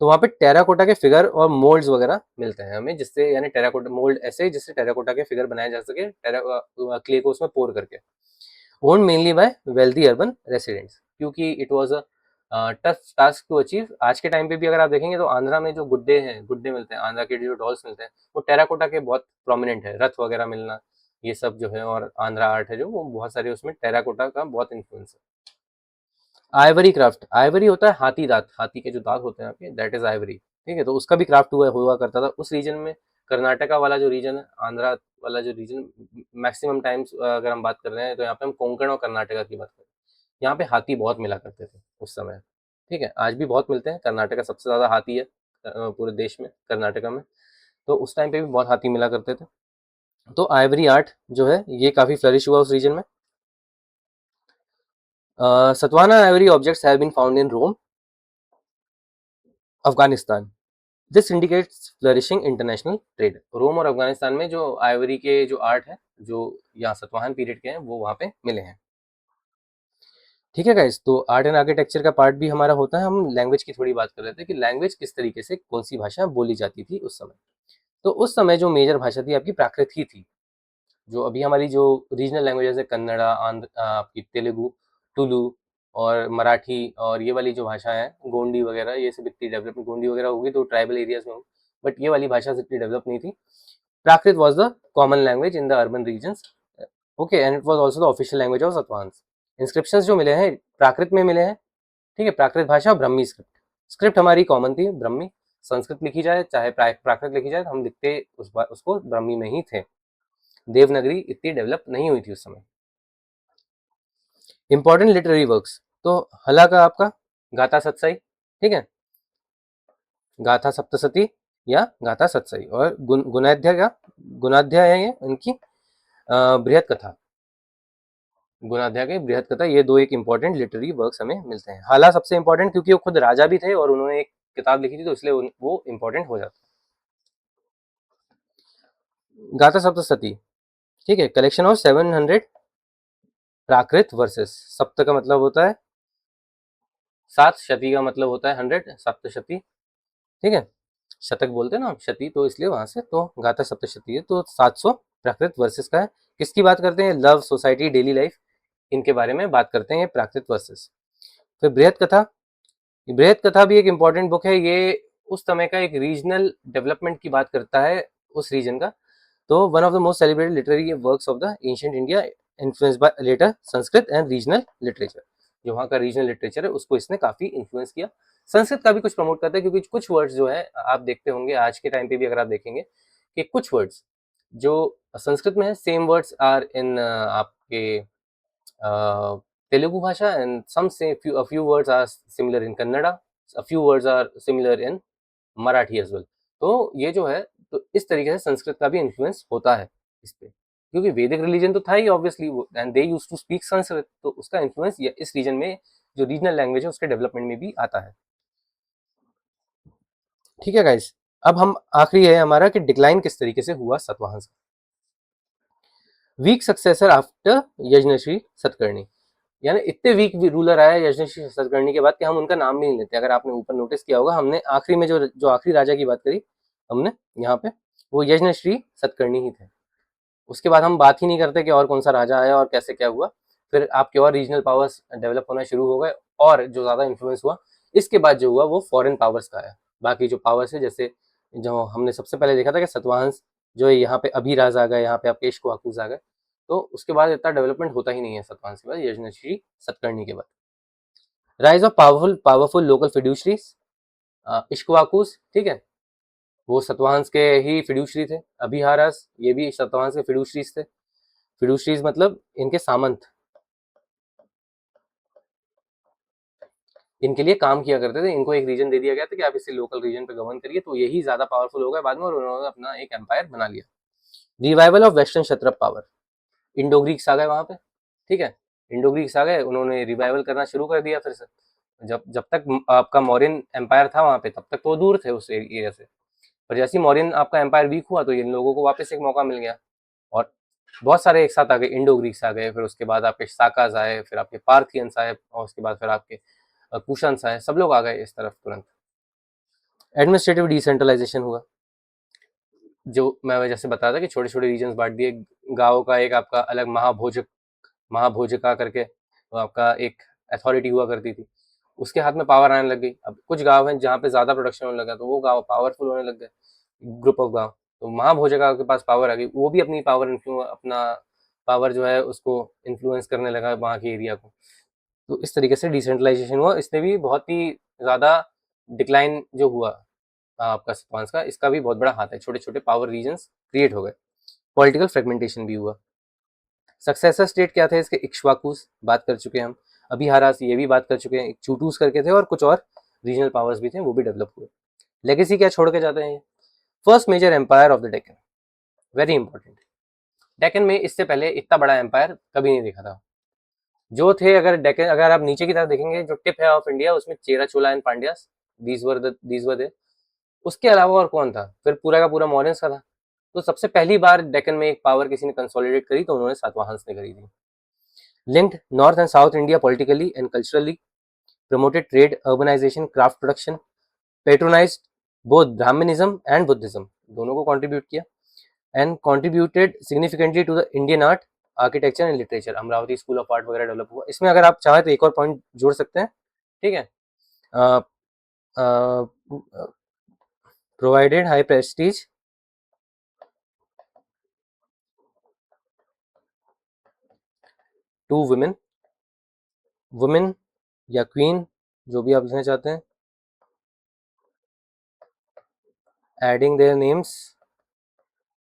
तो वहाँ पे टेराकोटा के फिगर और मोल्ड्स वगैरह मिलते हैं हमें, जिससे यानी टेराकोटा मोल्ड ऐसे जिससे टेराकोटा के फिगर बनाए जा सके, क्ले को उसमें पोर करके। Own mainly by wealthy urban residents, क्योंकि it was a tough task to achieve. आज के टाइम पे भी अगर आप देखेंगे तो आंध्रा में जो गुड्डे मिलते हैं, आंध्रा के जो डॉल्स मिलते हैं, वो टेराकोटा के बहुत प्रोमिनेंट है, रथ वगैरह मिलना, ये सब जो है, और आंध्रा आर्ट है जो, वो बहुत सारे उसमें टेराकोटा का बहुत इन्फ्लुएंस है। आइवरी क्राफ्ट, आइवरी होता है हाथी दांत, हाथी के जो दांत होते हैं आपके, दैट इज आइवरी, ठीक है। तो उसका भी क्राफ्ट हुआ करता था उस रीजन में। कर्नाटका वाला जो रीजन है, आंध्रा वाला जो रीजन, मैक्सिमम टाइम्स अगर हम बात कर रहे हैं तो यहाँ पे हम कोंकण और कर्नाटका की बात करें, यहाँ पे हाथी बहुत मिला करते थे उस समय, ठीक है। आज भी बहुत मिलते हैं, कर्नाटका सबसे ज़्यादा हाथी है पूरे देश में, कर्नाटका में। तो उस टाइम पे भी बहुत हाथी मिला करते थे। तो आइवरी आर्ट जो है ये काफ़ी फ्लरिश हुआ उस रीजन में। Satavahana ivory objects have been found in Rome, Afghanistan. This indicates flourishing international trade. Rome और अफगानिस्तान में जो आइवरी के जो आर्ट है, जो यहाँ सतवाहन पीरियड के हैं, वो वहाँ पे मिले हैं, ठीक है गाइस। तो आर्ट एंड आर्किटेक्चर का पार्ट भी हमारा होता है। हम लैंग्वेज की थोड़ी बात कर रहे थे कि लैंग्वेज किस तरीके से, कौन सी भाषा बोली जाती थी उस समय। तो उस समय जो मेजर भाषा थी आपकी प्राकृत ही थी। जो अभी हमारी जो रीजनल लैंग्वेजेस है, कन्नड़ा, आपकी तेलुगु, टुलु और मराठी, और ये वाली जो भाषा है गोंडी वगैरह, ये सब इतनी डेवलप, गोंडी वगैरह होगी तो ट्राइबल एरियाज में होगी, बट ये वाली भाषा इतनी डेवलप नहीं थी। Prakrit was the common language in the urban regions. Okay, and it was also the official language of Satvans. Inscriptions जो मिले हैं प्राकृत में मिले हैं, ठीक है, प्राकृत भाषा, ब्रह्मी स्क्रिप्ट। स्क्रिप्ट हमारी कॉमन थी, ब्रह्मी। संस्कृत लिखी जाए चाहे प्राकृत लिखी जाए, हम लिखते उसको ब्रह्मी में ही थे। देवनागरी इतनी डेवलप नहीं हुई थी उस समय। इंपॉर्टेंट लिटरेरी वर्क्स, तो हला का आपका गाथा सत्साई, ठीक है, गाथा सप्तशती या गाथा सत्साई, और गुणाध्याय का गुणाध्याय है ये उनकी बृहत कथा, गुणाध्याय की बृहत कथा, ये दो एक इंपॉर्टेंट लिटरेरी वर्क्स हमें मिलते हैं। हाला सबसे इंपॉर्टेंट क्योंकि वो खुद राजा भी थे और उन्होंने एक किताब लिखी थी, तो इसलिए वो इंपॉर्टेंट हो जाता है। गाथा सप्तशती, ठीक है, कलेक्शन ऑफ 700 प्राकृत वर्सेस। सप्त का मतलब होता है 7, शती का मतलब होता है 100, सप्तशती, ठीक है, शतक बोलते हैं ना शती, तो इसलिए वहां से तो गाथा सप्तशती है, तो 700 प्राकृत वर्सेस का है। किसकी बात करते हैं? लव, सोसाइटी, डेली लाइफ, इनके बारे में बात करते हैं ये प्राकृत वर्सेस। फिर बृहत कथा, बृहत कथा भी एक इंपॉर्टेंट बुक है, ये उस समय का एक रीजनल डेवलपमेंट की बात करता है, उस रीजन का। तो one of the most celebrated literary works of the ancient India, influenced by later Sanskrit and regional literature. जो वहाँ का रीजनल लिटरेचर है उसको इसने काफी इन्फ्लुएंस किया। संस्कृत का भी कुछ प्रमोट करता है, क्योंकि कुछ वर्ड्स जो है आप देखते होंगे आज के टाइम पे भी, अगर आप देखेंगे कि कुछ वर्ड्स जो संस्कृत में है, सेम वर्ड्स आर इन आपके तेलुगु भाषा, एंड सम से a few words are similar in Kannada, a few words are similar in Marathi as well। तो ये जो है, तो इस तरीके से संस्कृत का भी इन्फ्लुएंस होता है इस पे, क्योंकि वैदिक रिलीजन तो था ही obviously, and they used to speak Sanskrit, तो उसका इन्फ्लुएंस इस रीजन में जो रीजनल लैंग्वेज है उसके डेवलपमेंट में भी आता है। ठीक है गाइस, अब हम आखिरी है हमारा कि डिक्लाइन किस तरीके से हुआ सतवाहन का। Weak successor after Yajnashri Satakarni, यानी इतने वीक रूलर आया यज्ञश्री सतकर्णी के बाद कि हम उनका नाम भी नहीं लेते। अगर आपने ऊपर नोटिस किया होगा, हमने आखिरी में जो आखिरी राजा की बात करी हमने यहाँ पे, वो यज्ञश्री सतकर्णी ही थे। उसके बाद हम बात ही नहीं करते कि और कौन सा राजा आया और कैसे क्या हुआ। फिर आपके और रीजनल पावर्स डेवलप होना शुरू हो गए, और जो ज्यादा इन्फ्लुएंस हुआ इसके बाद जो हुआ वो फॉरेन पावर्स का आया। बाकी जो पावर्स है, जैसे जो हमने सबसे पहले देखा था कि सतवाहन जो है यहाँ पे अभिराज आ गए, यहाँ पे आपके इक्ष्वाकुस आ गए, तो उसके बाद इतना डेवलपमेंट होता ही नहीं है सतवाहन के बाद, यज्ञश्री सतकर्णी के बाद। Rise of powerful powerful local fiduciaries, Ikshvakus, ठीक है, वो सतवाहन के ही फिड्यूशरी थे। अभिहारस, ये भी सतवाहन के फिड्यूशरीज थे। फिड्यूशरीज मतलब इनके सामंत, इनके लिए काम किया करते थे। इनको एक रीजन दे दिया गया था कि आप इसे लोकल रीजन पे गवर्न करिए, तो यही ज्यादा पावरफुल हो गए बाद में, और उन्होंने अपना एक एम्पायर बना लिया। Revival of western Kshatrapa power, Indo Greeks आ गए वहां पे, ठीक है, इंडो ग्रीक्स आ गए, उन्होंने रिवाइवल करना शुरू कर दिया फिर से। जब जब तक आपका मौर्यन एम्पायर था वहां पे, तब तक तो दूर थे उस एरिया से, पर जैसे ही मौर्यन आपका एम्पायर वीक हुआ, तो इन लोगों को वापस एक मौका मिल गया, और बहुत सारे एक साथ आ गए। इंडो ग्रीक्स आ गए, फिर उसके बाद आपके साकाज आए, फिर आपके पार्थियंस आए, और उसके बाद फिर आपके कुशंस आए, सब लोग आ गए इस तरफ तुरंत। एडमिनिस्ट्रेटिव डिसेंट्रलाइजेशन हुआ, जो मैं जैसे बता था कि छोटे छोटे रीजन बांट दिए। गाँव का एक आपका अलग महाभोजका करके तो आपका एक अथॉरिटी हुआ करती थी, उसके हाथ में पावर आने लग गई। अब कुछ गांव हैं जहाँ पे ज्यादा प्रोडक्शन होने लगा, तो वो गांव पावरफुल होने लग गए, ग्रुप ऑफ गांव, तो महाभोजका के पास पावर आ गई, वो भी अपनी अपना पावर जो है उसको इन्फ्लुएंस करने लगा वहाँ के एरिया को। तो इस तरीके से डिसेंट्रलाइजेशन हुआ, इसने भी बहुत ही ज्यादा डिक्लाइन जो हुआ आपका सतवांश का, इसका भी बहुत बड़ा हाथ है। छोटे छोटे पावर रीजन्स क्रिएट हो गए, पॉलिटिकल फ्रेगमेंटेशन भी हुआ। सक्सेसर स्टेट क्या थे इसके? इक्ष्वाकुस बात कर चुके हैं हम, अभिहारास ये भी बात कर चुके हैं, चूटूस करके थे, और कुछ और रीजनल पावर्स भी थे, वो भी डेवलप हुए। लेगेसी क्या छोड़ के जाते हैं? First major empire of the Deccan, very important. Deccan में इससे पहले इतना बड़ा एम्पायर कभी नहीं देखा था। जो थे, अगर डेक्कन, अगर आप नीचे की तरफ देखेंगे, जो टिप है ऑफ इंडिया, उसमें चेरा चोला एंड पांड्यास, दीज वर दे। उसके अलावा और कौन था? फिर पूरा का पूरा मौर्यंस का था। तो सबसे पहली बार डेक्कन में एक पावर किसी ने कंसोलिडेट करी, तो उन्होंने सातवाहंस ने करी थी। Linked north and south India politically and culturally, promoted trade, urbanisation, craft production, patronised both Brahmanism and Buddhism, दोनों को कंट्रीब्यूट किया, and contributed significantly to the Indian art, architecture and literature. Amaravati school of art वगैरह develop हुआ। इसमें अगर आप चाहें तो एक और पॉइंट जोड़ सकते हैं, ठीक है, provided high prestige to women, women या क्वीन, जो भी आप लिखना चाहते हैं, एडिंग देयर नेम्स,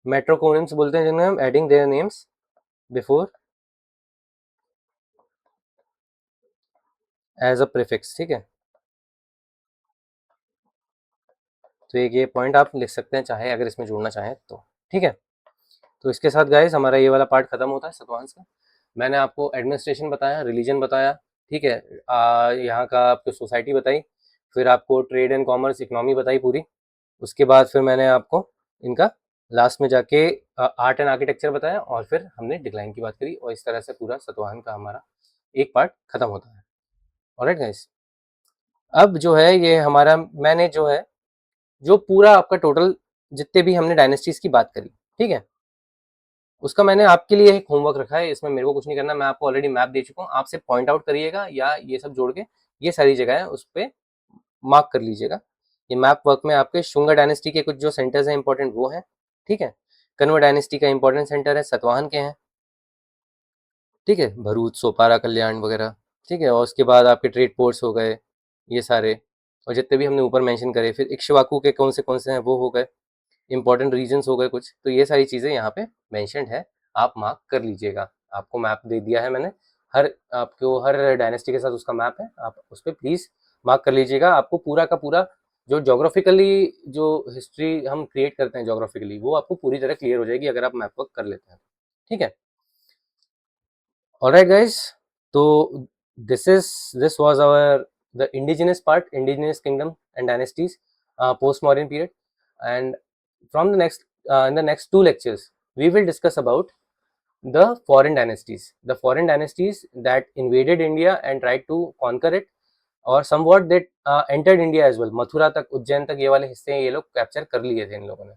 मेट्रोकोनिम्स बोलते हैं जिन्हें हम, adding their names before as a prefix, ठीक है। तो एक ये पॉइंट आप लिख सकते हैं चाहे अगर इसमें जोड़ना चाहें तो, ठीक है। तो इसके साथ गाइस हमारा ये वाला पार्ट खत्म होता है सतवाहन का। मैंने आपको एडमिनिस्ट्रेशन बताया, रिलीजन बताया, ठीक है, यहाँ का आपको सोसाइटी बताई, फिर आपको ट्रेड एंड कॉमर्स इकोनॉमी बताई पूरी, उसके बाद फिर मैंने आपको इनका लास्ट में जाके आर्ट एंड आर्किटेक्चर बताया, और फिर हमने डिक्लाइन की बात करी, और इस तरह से पूरा सतवाहन का हमारा एक पार्ट खत्म होता है। ऑलराइट गाइस, अब जो है ये हमारा, मैंने जो है जो पूरा आपका टोटल जितने भी हमने डायनेस्टीज की बात करी, ठीक है, उसका मैंने आपके लिए एक होमवर्क रखा है, इसमें मेरे को कुछ नहीं करना, मैं आपको ऑलरेडी मैप दे चुका हूँ, आपसे पॉइंट आउट करिएगा या ये सब जोड़ के ये सारी जगह है उस पर मार्क कर लीजिएगा। ये मैप वर्क में आपके शुंगा डायनेस्टी के कुछ जो सेंटर्स हैं इंपॉर्टेंट वो हैं, ठीक है, कन्वा डायनेस्टी का इंपॉर्टेंट सेंटर है सतवाहन के हैं, ठीक है, भरूच, सोपारा, कल्याण वगैरह, ठीक है, और उसके बाद आपके ट्रेड पोर्ट्स हो गए ये सारे, और जितने भी हमने ऊपर मेंशन करे, फिर इक्ष्वाकु के कौन से हैं वो हो गए, इंपॉर्टेंट रीजन्स हो गए कुछ, तो ये सारी चीज़ें यहाँ पे मेंशन्ड है, आप मार्क कर लीजिएगा। आपको मैप दे दिया है मैंने, हर आपको हर डायनेस्टी के साथ उसका मैप है, आप उस पर प्लीज़ मार्क कर लीजिएगा। आपको पूरा का पूरा जो जोग्राफिकली जो हिस्ट्री हम क्रिएट करते हैं जोग्राफिकली, वो आपको पूरी तरह क्लियर हो जाएगी अगर आप मैप वर्क कर लेते हैं, ठीक है। ऑलराइट गाइस, तो this was our the indigenous part, indigenous kingdom and dynasties post modern period, and from the next in the next two lectures we will discuss about the foreign dynasties that invaded India and tried to conquer it, or somewhat that entered India as well, Mathura तक, उज्जैन तक, ये वाले हिस्से ये लोग capture कर लिए थे इन लोगों ने,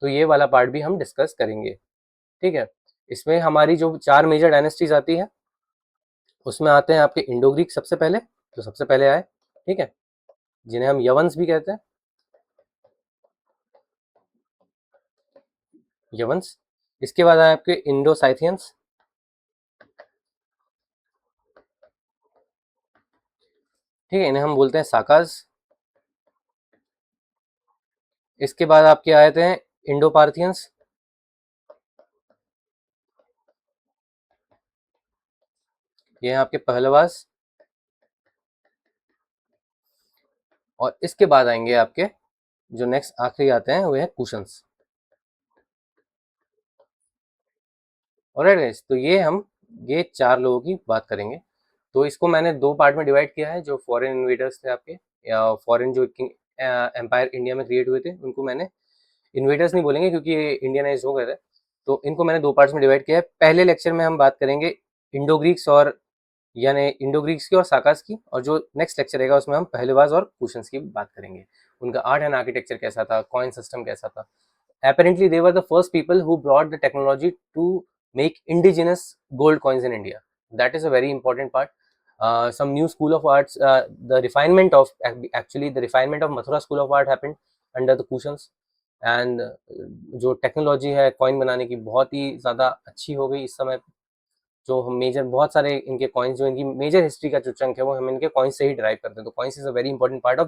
तो ये वाला पार्ट भी हम डिस्कस करेंगे, ठीक है। इसमें हमारी जो चार मेजर डायनेस्टीज आती है उसमें आते हैं आपके इंडो ग्रीक सबसे पहले, जो सबसे पहले आए, ठीक है, जिन्हें हम यवंस भी कहते हैं, यवंस। इसके बाद आए आपके इंडो साइथियंस, ठीक है, इन्हें हम बोलते हैं साकाज। इसके बाद आपके आए थे इंडो पार्थियंस, ये हैं आपके पहलवास, और इसके बाद आएंगे आपके जो नेक्स्ट आखिरी आते हैं वो है कुशंस। ऑलराइट गाइस, तो ये चार लोगों की बात करेंगे। तो इसको मैंने दो पार्ट में डिवाइड किया है, जो फॉरेन इन्वेडर्स थे आपके, या फॉरेन जो एम्पायर इंडिया में क्रिएट हुए थे, उनको मैंने इन्वेडर्स नहीं बोलेंगे क्योंकि ये इंडियनाइज हो गए थे, तो इनको मैंने दो पार्ट्स में डिवाइड किया है। पहले लेक्चर में हम बात करेंगे इंडो ग्रीक्स और यानी इंडो ग्रीक्स की और साकास की, और जो नेक्स्ट लेक्चर रहेगा उसमें हम पहलवाज और कुशंस की बात करेंगे, उनका आर्ट एंड आर्किटेक्चर कैसा था, कॉइन सिस्टम कैसा था। Apparently they were the first people who brought the technology to make indigenous gold coins in India. That is a very important part. Some new school of arts, the refinement of actually the refinement of Mathura school of art happened under the Kushans, and जो technology है coin बनाने की बहुत ही ज़्यादा अच्छी हो गई इस समय। जो हम मेजर बहुत सारे इनके कॉइन्स, जो इनकी मेजर हिस्ट्री का जो चंक है वो हम इनके कॉइन्स से ही ड्राइव करते हैं, तो coins is a very important part of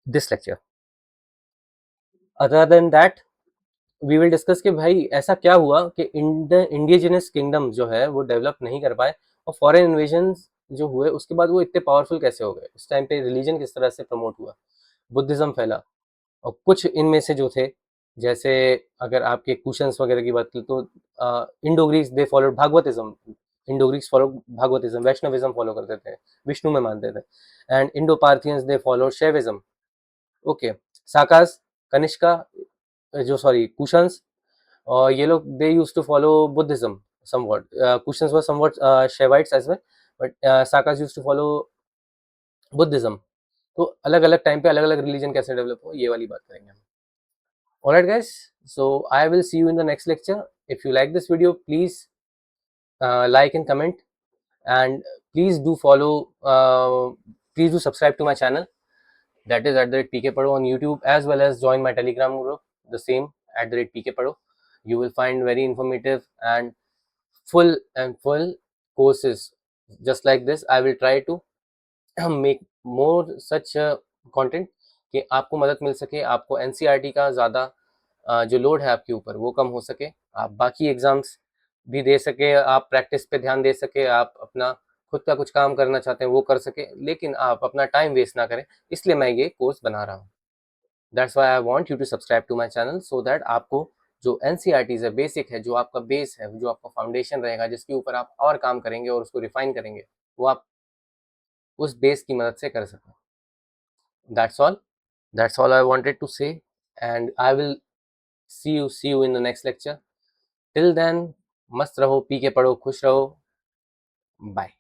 this lecture. Other than that we will discuss कि भाई ऐसा क्या हुआ कि इंडिजिनस किंगडम जो है वो डेवलप नहीं कर पाए, और फॉरेन इन्वेजन जो हुए उसके बाद वो इतने पावरफुल कैसे हो गए, उस टाइम पे रिलीजन किस तरह से प्रमोट हुआ, बुद्धिज्म फैला, और कुछ इनमें से जो थे, जैसे अगर आपके कुशंस वगैरह की बात करें तो Indo Greeks they followed Bhagavatism, Indo Greeks follow Bhagavatism, Vaishnavism follow करते थे, विष्णु में मानते थे, and Indo Parthians they follow Shaivism, okay. Sakas, Kanishka, जो सॉरी कुशंस, और ये लोग they use to follow Buddhism somewhat, Kushans were somewhat Shaivites as well, but Sakas used to follow Buddhism. तो अलग अलग टाइम पे अलग अलग रिलीजन कैसे डेवलप हो, ये वाली बात करेंगे हम। Alright guys, so I will see you in the next lecture. If you like this video, please like and comment, and please do follow, please do subscribe to my channel, that is @PK Pado on YouTube, as well as join my Telegram group, the same @PK Pado. You will find very informative and full and full courses just like this. I will try to make more such content कि आपको मदद मिल सके, आपको NCERT का ज़्यादा जो load है आपके ऊपर वो कम हो सके, आप बाकी एग्ज़ाम्स भी दे सके, आप प्रैक्टिस पे ध्यान दे सके, आप अपना खुद का कुछ काम करना चाहते हैं वो कर सके, लेकिन आप अपना टाइम वेस्ट ना करें, इसलिए मैं ये कोर्स बना रहा हूँ। That's why I want you to subscribe to my channel so that आपको जो एनसीईआरटीज़ है, बेसिक है, जो आपका बेस है, जो आपका फाउंडेशन रहेगा, जिसके ऊपर आप और काम करेंगे और उसको रिफाइन करेंगे, वो आप उस बेस की मदद से कर सकें। That's all, that's all I wanted to say, and I will see you in the next lecture. Till then, मस्त रहो, पी के पढ़ो, खुश रहो, बाय।